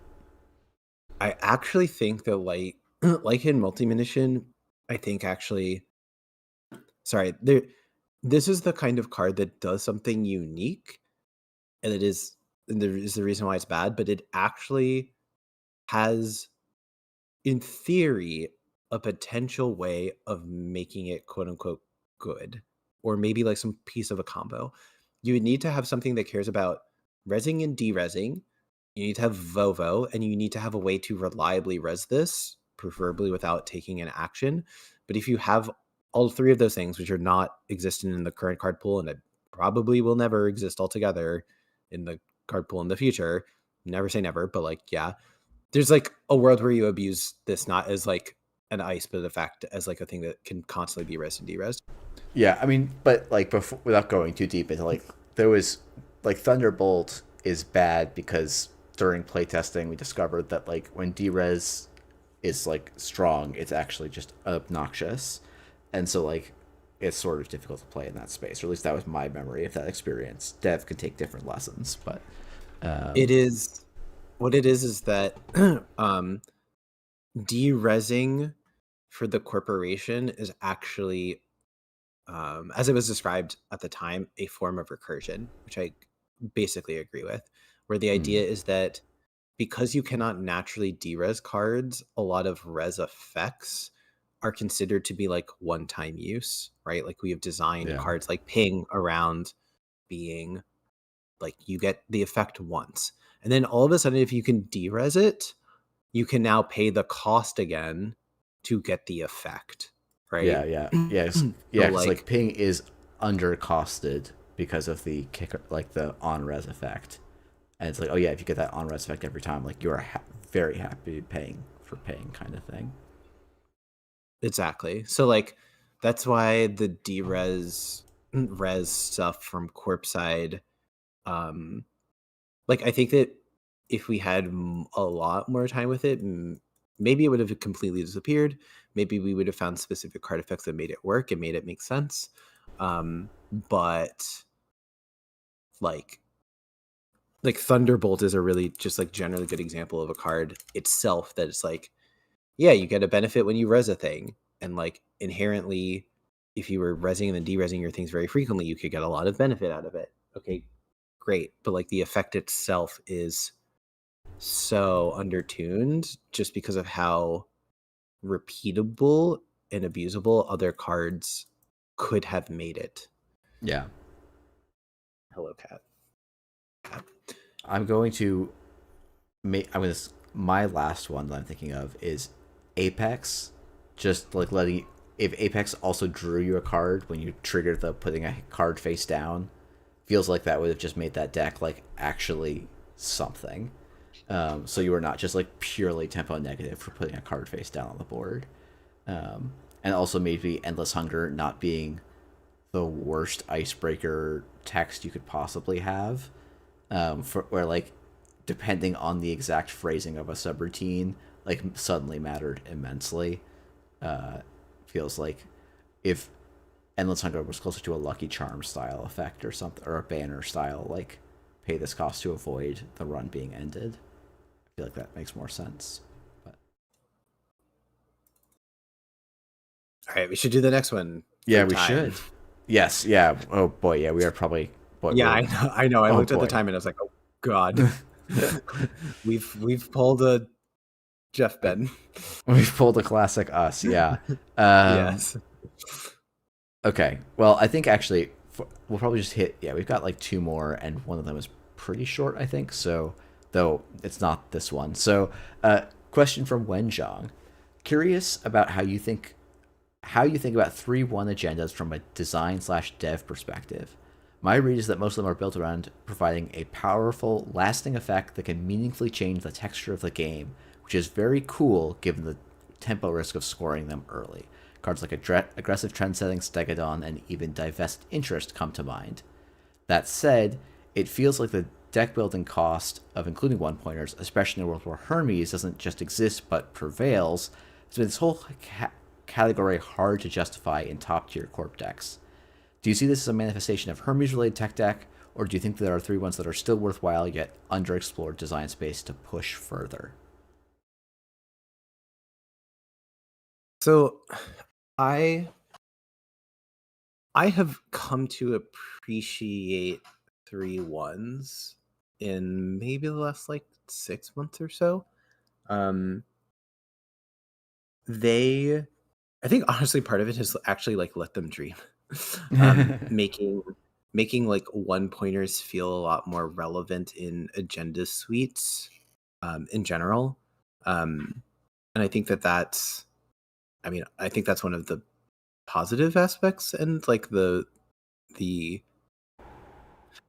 I actually think that like in Multi-Munition, I think actually this is the kind of card that does something unique, and there is the reason why it's bad, but it actually has, in theory, a potential way of making it quote unquote good, or maybe like some piece of a combo. You would need to have something that cares about resing and deresing. You need to have Vovo, and you need to have a way to reliably res this, preferably without taking an action. But if you have all 3 of those things, which are not existent in the current card pool, and it probably will never exist altogether in the card pool in the future, never say never, but like, yeah, there's like a world where you abuse this not as like an ice, but the fact as like a thing that can constantly be res and deres. Yeah, I mean, but like before, without going too deep into like, there was like Thunderbolt is bad because during playtesting we discovered that like when D-res is like strong, it's actually just obnoxious, and so like it's sort of difficult to play in that space, or at least that was my memory of that experience. Dev can take different lessons, but it is what it is that deresing for the corporation is actually, as it was described at the time, a form of recursion, which I basically agree with, where the idea is that because you cannot naturally deres cards, a lot of res effects are considered to be like one-time use, right? Like we have designed cards like Ping around being like you get the effect once, and then all of a sudden if you can deres it, you can now pay the cost again to get the effect, right? Yeah, because like Ping is undercosted because of the kicker, like the on-res effect. And it's like, oh yeah, if you get that on-res effect every time, like you are very happy paying for paying kind of thing. Exactly. So like that's why the res stuff from Corp side, like I think that if we had a lot more time with it, maybe it would have completely disappeared. Maybe we would have found specific card effects that made it work and made it make sense. But like Thunderbolt is a really just like generally good example of a card itself that it's like, yeah, you get a benefit when you res a thing, and like inherently, if you were resing and then deresing your things very frequently, you could get a lot of benefit out of it. Okay, great, but like the effect itself is so undertuned just because of how repeatable and abusable other cards could have made it. Yeah. Hello, cat. I'm going to make. My last one that I'm thinking of is Apex. Just like letting, if Apex also drew you a card when you triggered the putting a card face down, feels like that would have just made that deck like actually something. So you were not just like purely tempo negative for putting a card face down on the board. And also maybe Endless Hunger not being the worst icebreaker text you could possibly have. Where like depending on the exact phrasing of a subroutine, like suddenly mattered immensely. Feels like if Endless Hunger was closer to a Lucky Charm style effect or something, or a banner style, like pay this cost to avoid the run being ended. I feel like that makes more sense. But all right, we should do the next one. Yeah, we should. Yes, yeah. Oh boy, yeah, we are probably. Boy, yeah, I know. I looked at the time and I was like, oh god, we've pulled a Jeff Ben. We've pulled a classic us, yeah. Yes. Okay. Well, I think actually we'll probably just hit. Yeah, we've got like two more, and one of them is pretty short, I think. So, though it's not this one. So, question from Wenjong. Curious about how you think about 3-1 agendas from a design/dev perspective. My read is that most of them are built around providing a powerful, lasting effect that can meaningfully change the texture of the game, which is very cool given the tempo risk of scoring them early. Cards like Aggressive Trendsetting, Stegodon, and even Divest Interest come to mind. That said, it feels like the deck building cost of including one pointers, especially in a world where Hermes doesn't just exist but prevails, has made this whole category hard to justify in top tier corp decks. Do you see this as a manifestation of Hermes related tech deck, or do you think there are 3-1s that are still worthwhile yet underexplored design space to push further? So I have come to appreciate 3-1s in maybe the last like 6 months or so. I think honestly part of it is actually like let them dream. Making like one pointers feel a lot more relevant in agenda suites in general. And I think that's I think that's one of the positive aspects, and like I think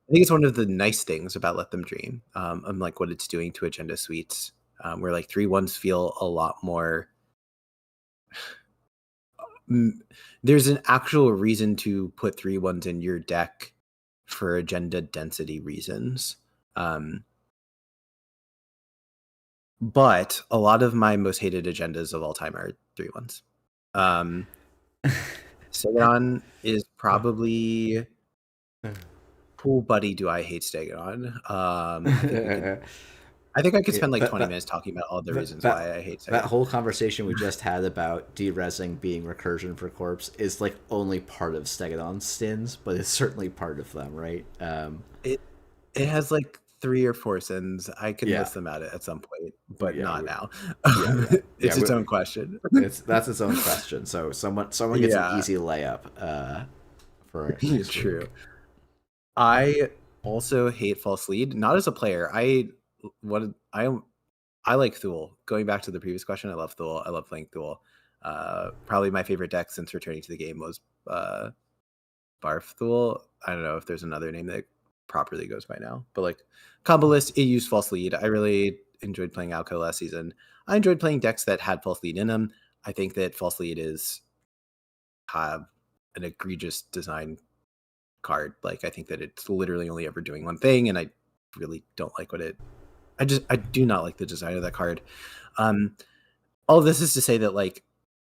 it's one of the nice things about Let Them Dream, and like what it's doing to agenda suites, where like 3-1s feel a lot more. There's an actual reason to put 3-1s in your deck for agenda density reasons. But a lot of my most hated agendas of all time are 3-1s. Stegodon is probably. Cool buddy, do I hate Stegodon? I think I could spend like 20 minutes talking about all the reasons why I hate Stegodon. That whole conversation we just had about derezzing being recursion for corpse is like only part of Stegodon's sins, but it's certainly part of them, right? It has like 3 or 4 sins. I can list them out at some point, but not now. It's its own question. That's its own question. So someone gets an easy layup for true. Week. I also hate false lead, not as a player. I like Thule. Going back to the previous question, I love Thule. I love playing Thule. Probably my favorite deck since returning to the game was Barf Thule. I don't know if there's another name that properly goes by now, but like combo list, it used false lead. I really enjoyed playing Alco last season. I enjoyed playing decks that had false lead in them. I think that false lead is an egregious design card. Like I think that it's literally only ever doing one thing, and I really don't like I do not like the design of that card. All this is to say that like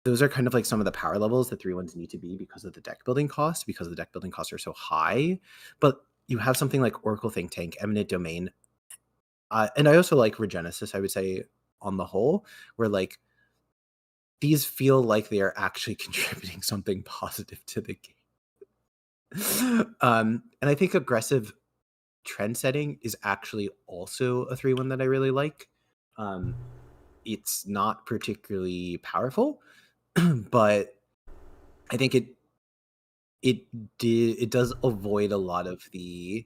those are kind of like some of the power levels that 3-1s need to be because of the deck building costs, because the deck building costs are so high. But you have something like Oracle Think Tank, Eminent Domain, and I also like Regenesis, I would say, on the whole, where like these feel like they are actually contributing something positive to the game. And I think Aggressive Trend Setting is actually also a 3-1 that I really like. It's not particularly powerful, but I think it does avoid a lot of the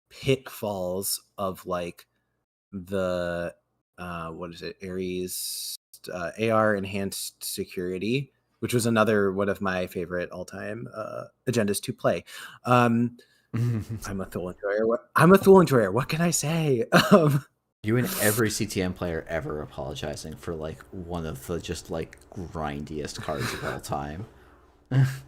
pitfalls of like the what is it, Ares AR enhanced security, which was another one of my favorite all-time agendas to play. I'm a Thule enjoyer. What can I say? You and every CTM player ever apologizing for like one of the just like grindiest cards of all time.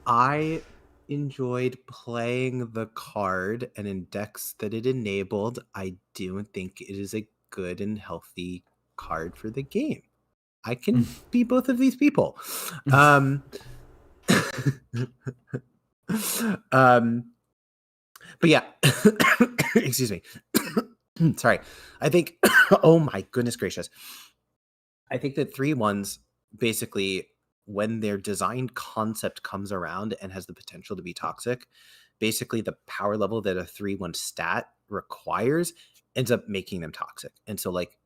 I enjoyed playing the card, and in decks that it enabled, I do think it is a good and healthy card for the game. I can be both of these people. But yeah, excuse me. Sorry. I think, oh my goodness gracious. I think that 3-1s basically, when their design concept comes around and has the potential to be toxic, basically the power level that a 3-1 stat requires ends up making them toxic. And so like,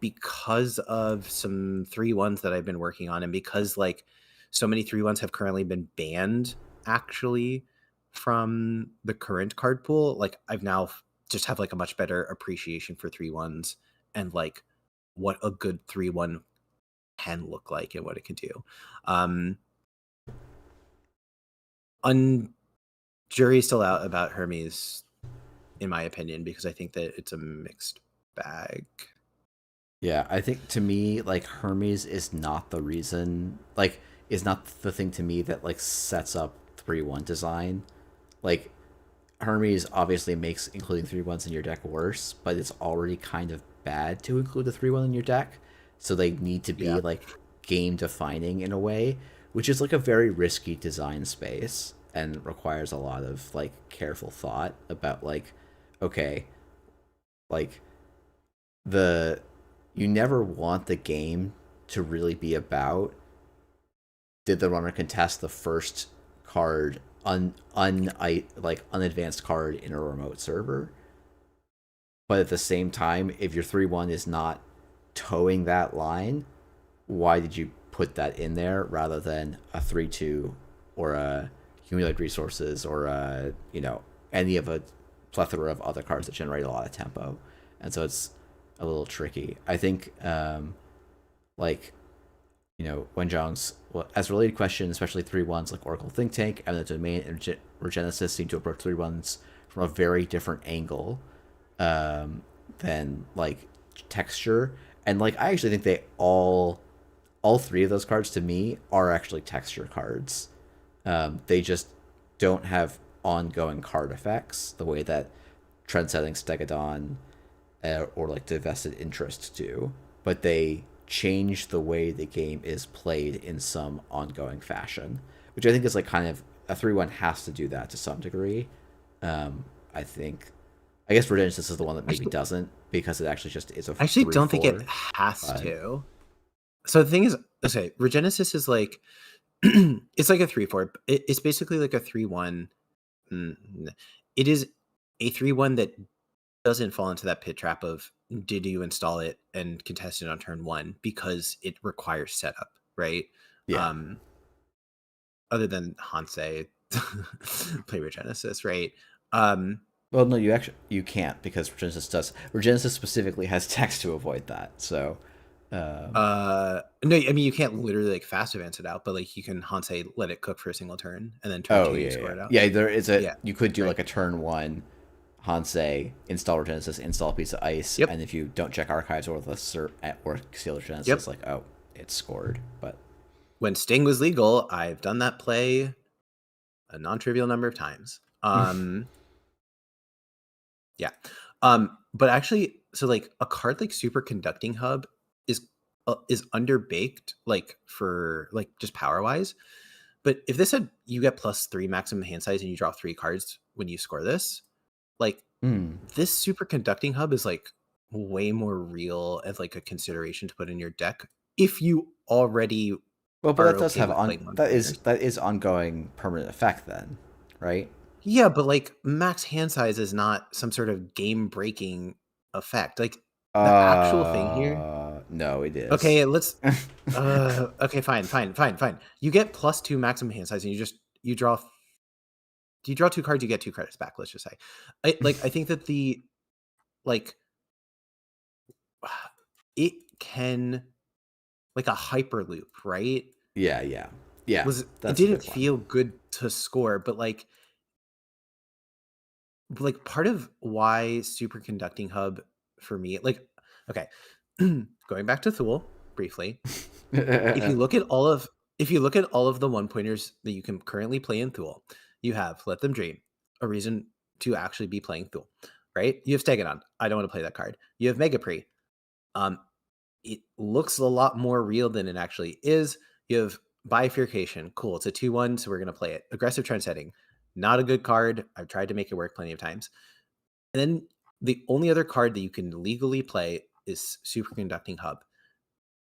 because of some 3-1s that I've been working on, and because like so many 3/1s have currently been banned actually from the current card pool. Like I've now just have like a much better appreciation for 3/1s and like what a good 3/1 can look like and what it can do. Jury's still out about Hermes, in my opinion, because I think that it's a mixed bag. Yeah, I think to me, like Hermes is not the reason, like is not the thing to me that like sets up 3/1 design. Like Hermes obviously makes including 3/1s in your deck worse, but it's already kind of bad to include the 3/1 in your deck. So they need to be like game defining in a way, which is like a very risky design space and requires a lot of like careful thought about like, okay, like you never want the game to really be about did the runner contest the first card unadvanced card in a remote server. But at the same time, if your 3/1 is not towing that line, why did you put that in there rather than a 3/2 or a accumulate resources or a, any of a plethora of other cards that generate a lot of tempo? And so it's a little tricky. I think Wenjong's, as a related question, especially 3/1s like Oracle Think Tank and the Domain and Regenesis seem to approach 3/1s from a very different angle than like texture. And like I actually think they all three of those cards to me are actually texture cards. They just don't have ongoing card effects the way that Trendsetting Stegodon or like Divested Interest do, but they change the way the game is played in some ongoing fashion, which I think is like kind of a 3/1 has to do that to some degree. I guess Regenesis is the one that maybe doesn't because it actually just is a. I actually don't think it has to. So the thing is, okay, Regenesis is like it's like a 3/4. It's basically like a 3/1. It is a 3/1 that doesn't fall into that pit trap of did you install it and contest it on turn 1 because it requires setup, right? Yeah. Other than Hansei play Regenesis, right? Well, no, you can't because Regenesis specifically has text to avoid that. So no, I mean you can't literally like fast advance it out, but like you can Hansei let it cook for a single turn and then turn 2 you score it out. Yeah, there is you could do like a turn 1 Hansei, install Regenesis, install a piece of ice, and if you don't check archives or or seal Regenesis, like it's scored. But when Sting was legal, I've done that play a non-trivial number of times. Yeah. But actually, so like a card like Superconducting Hub is underbaked like for like just power wise. But if this said you get +3 maximum hand size and you draw 3 cards when you score this, like this Superconducting Hub is like way more real as like a consideration to put in your deck if you already. Well, but that does have that is ongoing permanent effect then, right? Yeah, but like max hand size is not some sort of game breaking effect. Like the actual thing here. No, it is. Okay, let's. Okay, fine. You get +2 maximum hand size, and you draw. Do you draw 2 cards? You get 2 credits back. Let's just say, I think that it can like a hyperloop, right? Yeah. It didn't feel good to score, but like part of why Superconducting Hub for me, like, okay, going back to Thule briefly, if you look at all of the 1-pointers that you can currently play in Thule, you have Let Them Dream, a reason to actually be playing Thule, right? You have Stegodon. I don't want to play that card. You have Megapre. It looks a lot more real than it actually is. You have Bifurcation. Cool. It's a 2/1, so we're going to play it. Aggressive Trendsetting. Not a good card. I've tried to make it work plenty of times. And then the only other card that you can legally play is Superconducting Hub.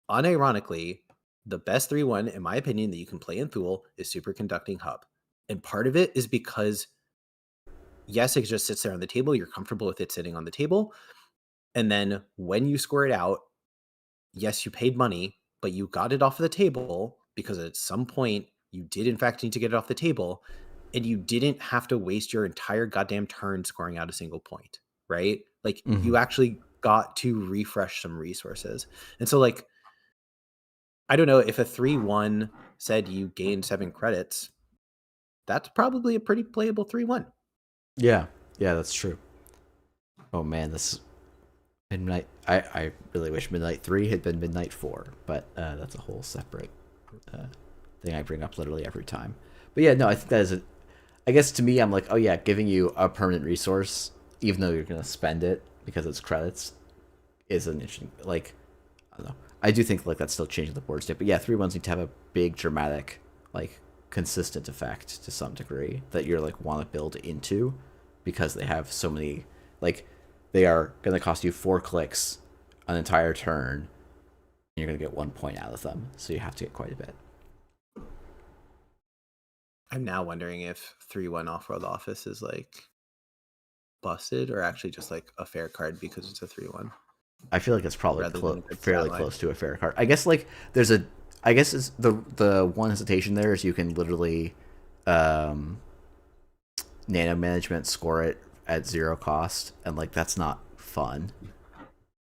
Unironically, the best 3/1, in my opinion, that you can play in Thule is Superconducting Hub. And part of it is because, yes, it just sits there on the table. You're comfortable with it sitting on the table. And then when you score it out, yes, you paid money, but you got it off of the table because at some point you did in fact need to get it off the table, and you didn't have to waste your entire goddamn turn scoring out a single point, right? Like you actually got to refresh some resources. And so like, I don't know, if a 3-1 said you gained 7 credits, that's probably a pretty playable 3-1. Yeah, that's true. Oh man, this Midnight. I really wish Midnight 3 had been Midnight 4, but that's a whole separate thing I bring up literally every time. But yeah, no, I think that is I guess to me, I'm like, oh yeah, giving you a permanent resource, even though you're gonna spend it because it's credits, is an interesting. Like, I don't know. I do think like that's still changing the board state, but yeah, 3-1s need to have a big dramatic, like consistent effect to some degree that you're like want to build into, because they have so many like. They are going to cost you 4 clicks an entire turn, and you're going to get 1 point out of them, so you have to get quite a bit. I'm now wondering if 3-1 Off-World Office is like busted or actually just like a fair card because it's a 3-1. I feel like it's probably fairly close to a fair card. I guess like there's a, I guess is the one hesitation there is you can literally nano management score it at 0 cost, and like that's not fun.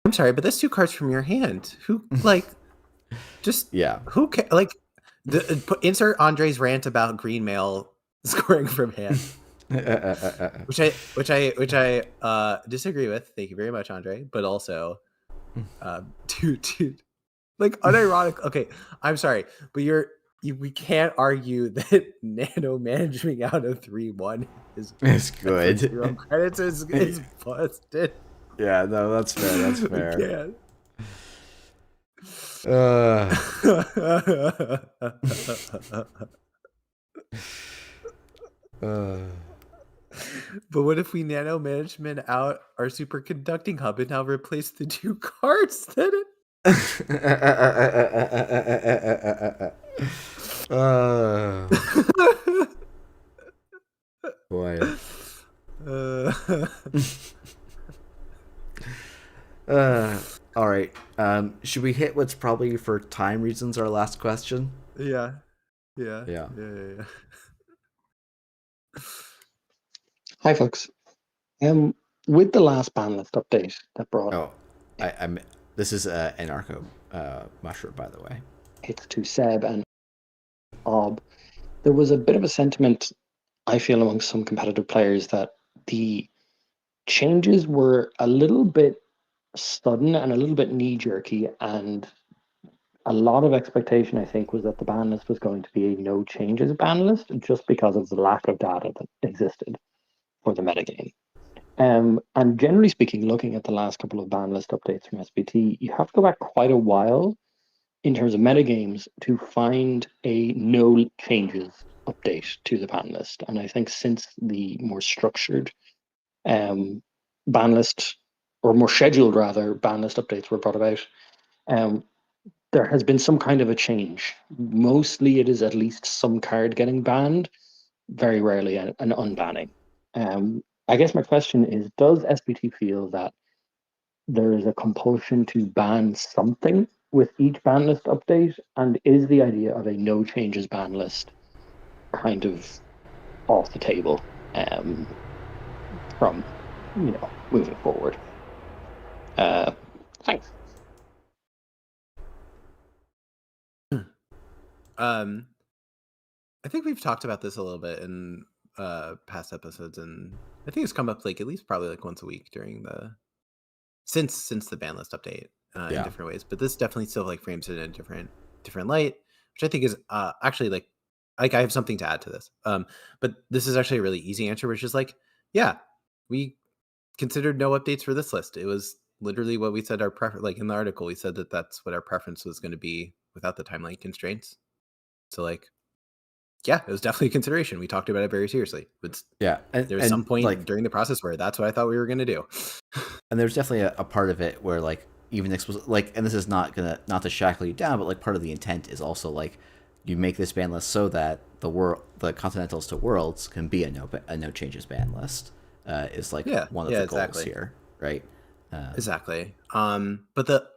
I'm sorry, but that's 2 cards from your hand. Who like just who like insert Andre's rant about green mail scoring from hand. which I disagree with. Thank you very much, Andre. But also dude, like unironic. Okay, I'm sorry, but we can't argue that nano managing out of 3-1 is good. 0 credits is busted. Yeah, no, that's fair. That's fair. But what if we nano management out our superconducting hub and now replace the 2 cards that it boy. All right. Should we hit what's probably for time reasons our last question? Yeah. Hi, folks. With the last ban list update that brought. Oh, I'm. This is Anarcho Mushroom, by the way. It's to Seb and Ob. There was a bit of a sentiment, I feel, among some competitive players that the changes were a little bit sudden and a little bit knee-jerky, and a lot of expectation, I think, was that the ban list was going to be a no changes ban list just because of the lack of data that existed for the metagame. And generally speaking, looking at the last couple of ban list updates from SBT, you have to go back quite a while in terms of metagames to find a no changes update to the ban list. And I think since the more structured ban list, or more scheduled rather, ban list updates were brought about, there has been some kind of a change. Mostly it is at least some card getting banned, very rarely an unbanning. I guess my question is, does SBT feel that there is a compulsion to ban something with each ban list update? And is the idea of a no changes ban list kind of off the table from, moving forward? Thanks. I think we've talked about this a little bit in past episodes, and I think it's come up like at least probably like once a week during the since the ban list update in different ways. But this definitely still like frames it in a different light, which I think is actually like I have something to add to this. But this is actually a really easy answer, which is like, yeah, we considered no updates for this list. It was literally what we said our preference, like in the article, we said that that's what our preference was going to be without the timeline constraints. So like, yeah, it was definitely a consideration. We talked about it very seriously. And there was some point like during the process where that's what I thought we were going to do. And there's definitely a part of it where like even explicit, like, and this is not to shackle you down, but like part of the intent is also like you make this ban list so that the Continentals to Worlds can be a no changes ban list. Is like one of the goals here, right? Exactly. But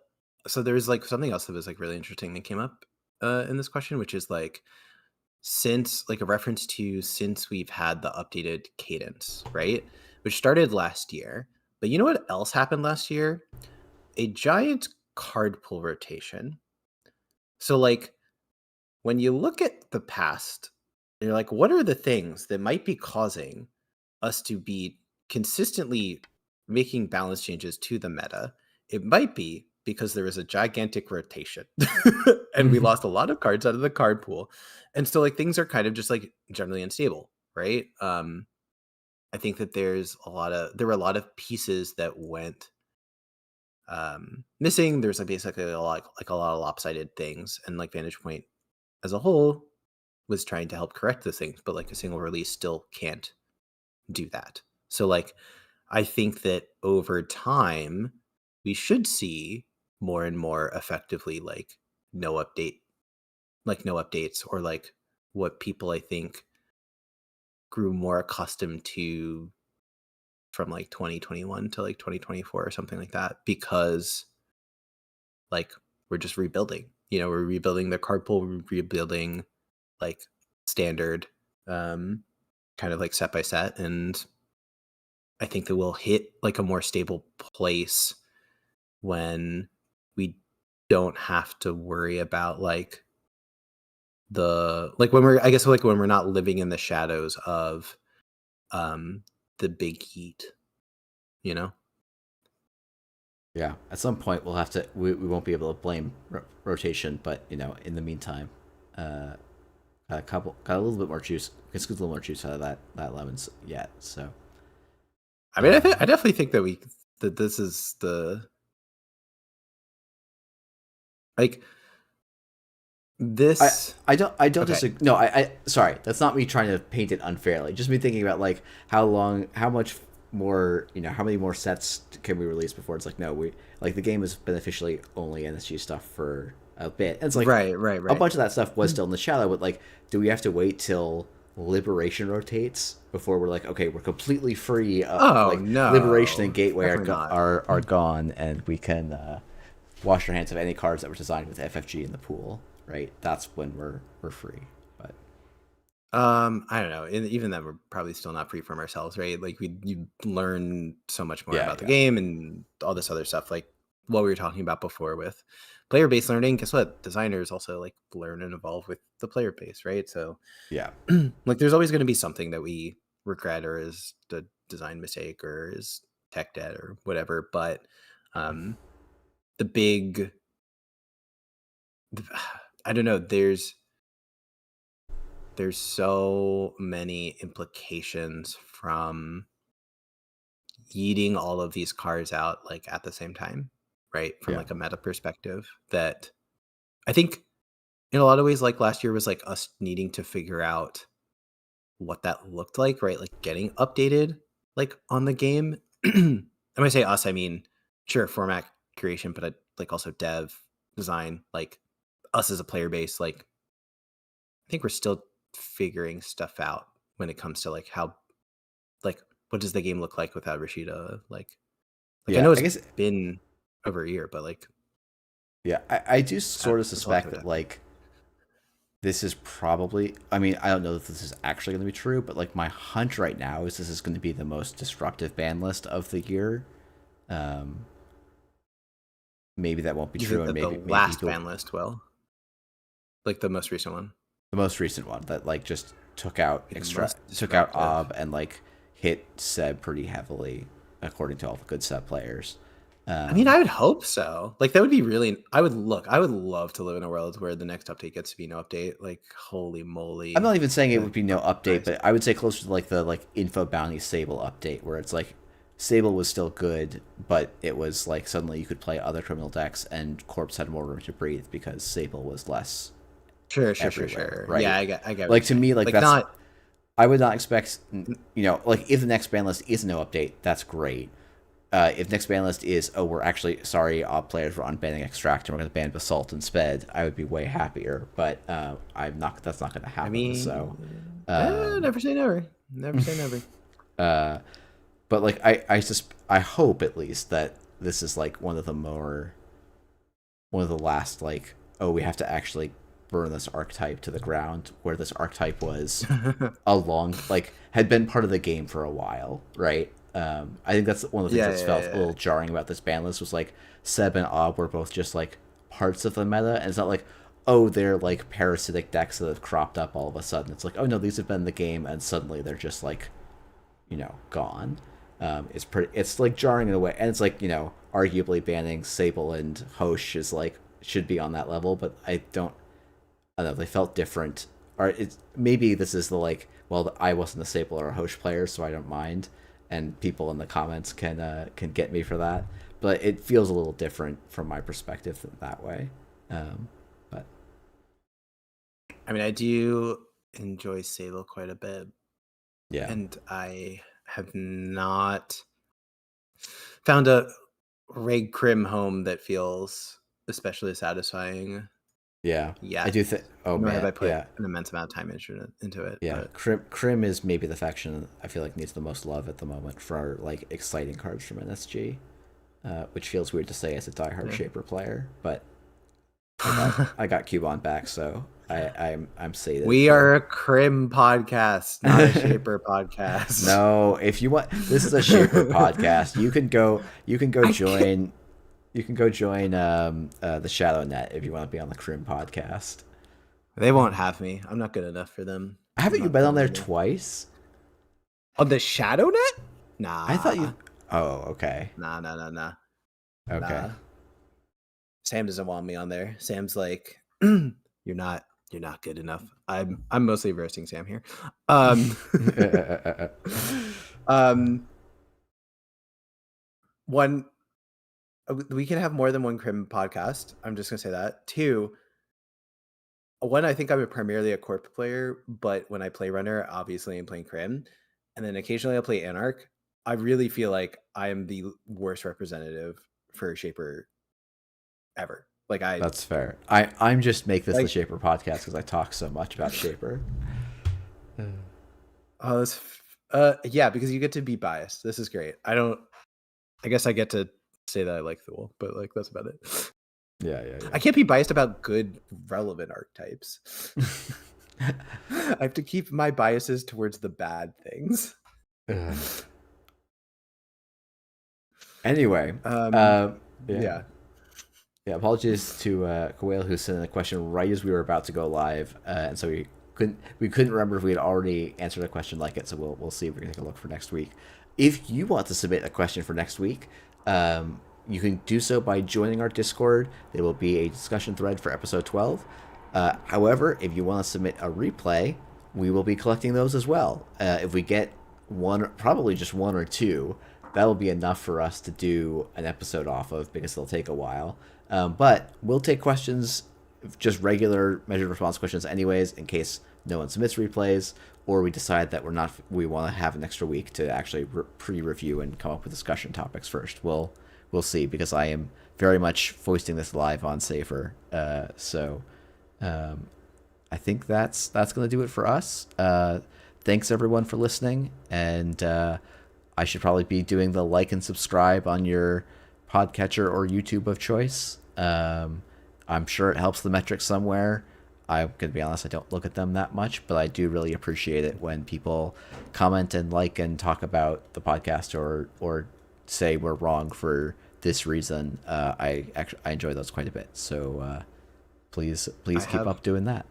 so there's like something else that was like really interesting that came up in this question, which is like, since like a reference to since we've had the updated cadence, right? Which started last year. But you know what else happened last year? A giant card pool rotation. So like when you look at the past, you're like, what are the things that might be causing us to be consistently making balance changes to the meta? It might be because there was a gigantic rotation and we lost a lot of cards out of the card pool. And so like things are kind of just like generally unstable, right? I think that there were a lot of pieces that went missing. There's like basically a lot of lopsided things, and like Vantage Point as a whole was trying to help correct those things, but like a single release still can't do that. So like I think that over time we should see more and more effectively like no updates, or like what people I think grew more accustomed to from like 2021 to like 2024 or something like that, because like we're just rebuilding, we're rebuilding the card pool, we're rebuilding like standard, kind of like set by set. And I think that we'll hit like a more stable place when we don't have to worry about like when we're not living in the shadows of the big heat, Yeah, at some point we won't be able to blame rotation, but in the meantime, got a little bit more juice. Let's get a little more juice out of that lemons yet. So, I mean, I definitely think that this is the like this. I don't okay. Disagree. No, I sorry. That's not me trying to paint it unfairly. Just me thinking about like how much more, how many more sets can we release before it's like, no, we like the game has been officially only NSG stuff for a bit. And it's like right. A bunch of that stuff was still in the shadow, but like, do we have to wait till Liberation rotates before we're like, okay, we're completely free of no, Liberation and Gateway are gone, and we can wash our hands of any cards that were designed with FFG in the pool, right? That's when we're free. But I don't know. Even then, we're probably still not free from ourselves, right? Like you learn so much more about the game and all this other stuff, like what we were talking about before with player-based learning. Guess what? Designers also like learn and evolve with the player base, right? So yeah, like there's always going to be something that we regret, or is the design mistake, or is tech debt, or whatever. But the big, I don't know. There's so many implications from yeeting all of these cards out like at the same time, right? From like a meta perspective, that I think in a lot of ways, like last year was like us needing to figure out what that looked like, right? Like getting updated like on the game. When I say us, I mean sure format creation, but like also dev, design, like us as a player base. Like I think we're still figuring stuff out when it comes to like how, like what does the game look like without Rashida? Like I know it's been over a year, but like I do sort of suspect that like this is probably, I mean, I don't know if this is actually going to be true, but like my hunch right now is this is going to be the most disruptive ban list of the year. Maybe that won't be true, and maybe the last ban list will, like the most recent one. The most recent one that like just took out Ob and like hit Seb pretty heavily, according to all the good Seb players. I mean, I would hope so. Like that would be really. I would love to live in a world where the next update gets to be no update. Like holy moly! I'm not even saying it would be no update, but I would say closer to like the Info Bounty Sable update, where it's like Sable was still good, but it was like suddenly you could play other criminal decks, and Corpse had more room to breathe because Sable was less. Sure. Right? Yeah, I get. Like to me, like that's not. I would not expect, like if the next ban list is no update, that's great. If next ban list is, we're actually sorry, all players were unbanning Extract and we're going to ban Basalt instead, I would be way happier. But I'm not. That's not going to happen. I mean, so never say never. Never say never. But like I hope at least that this is like one of the last like, we have to actually burn this archetype to the ground, where this archetype was had been part of the game for a while, right? I think that's one of the things that's felt a little jarring about this ban list was like Seb and Ob were both just like parts of the meta, and it's not like, oh, they're like parasitic decks that have cropped up all of a sudden. It's like, oh no, these have been in the game, and suddenly they're just like, gone. It's like jarring in a way, and it's like, arguably banning Sable and Hosh is like should be on that level, but I don't know, they felt different. Or it's maybe this is the like, well, I wasn't a Sable or a Hosh player, so I don't mind, and people in the comments can get me for that, but it feels a little different from my perspective that way. But I mean, I do enjoy Sable quite a bit. Yeah. And I have not found a Reg Crim home that feels especially satisfying. Yeah. I do think. Oh man, have I put an immense amount of time into it. Yeah, but Crim is maybe the faction I feel like needs the most love at the moment for like exciting cards from NSG, which feels weird to say as a diehard Shaper player, but I got Cubon back, so I'm sated. We are a Crim podcast, not a Shaper podcast. No, if you want, this is a Shaper podcast. You can go join. You can go join the Shadow Net if you want to be on the Crim podcast. They won't have me. I'm not good enough for them. Haven't you been on there twice? On the Shadow Net? Nah. I thought you. Oh, okay. Nah. Okay. Nah. Sam doesn't want me on there. Sam's like, you're not good enough. I'm mostly roasting Sam here. One, we can have more than one Crim podcast. I'm just gonna say that. Two, one, I think I'm primarily a Corp player, but when I play Runner, obviously I'm playing Crim, and then occasionally I'll play Anarch. I really feel like I am the worst representative for Shaper ever. That's fair. I'm just make this the Shaper podcast because I talk so much about Shaper. Yeah, because you get to be biased. This is great. I guess I get to say that I like Thule, but like that's about it. Yeah. I can't be biased about good relevant archetypes. I have to keep my biases towards the bad things. Anyway, yeah. Apologies to Kawale, who sent in a question right as we were about to go live, and so we couldn't remember if we had already answered a question like it. So we'll see if we can take a look for next week. If you want to submit a question for next week, you can do so by joining our Discord. There will be a discussion thread for episode 12. However, if you want to submit a replay, we will be collecting those as well. If we get probably just one or two, that'll be enough for us to do an episode off of because it'll take a while. But we'll take questions, just regular measured response questions anyways, in case no one submits replays, or we decide that we want to have an extra week to actually pre-review and come up with discussion topics first. We'll see, because I am very much foisting this live on Safer. So I think that's going to do it for us. Thanks everyone for listening, and I should probably be doing the like and subscribe on your podcatcher or YouTube of choice. I'm sure it helps the metrics somewhere. I'm going to be honest, I don't look at them that much, but I do really appreciate it when people comment and like and talk about the podcast or say we're wrong for this reason. I enjoy those quite a bit. So please keep up doing that.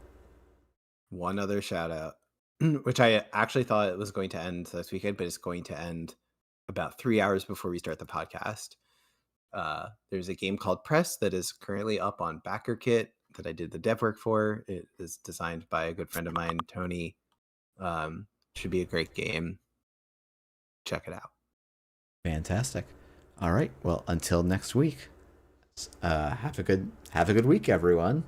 One other shout out, which I actually thought it was going to end this weekend, but it's going to end about 3 hours before we start the podcast. There's a game called Press that is currently up on BackerKit that I did the dev work for. It is designed by a good friend of mine, Tony. Should be a great game. Check it out. Fantastic. All right. Well, until next week. Have a good week, everyone.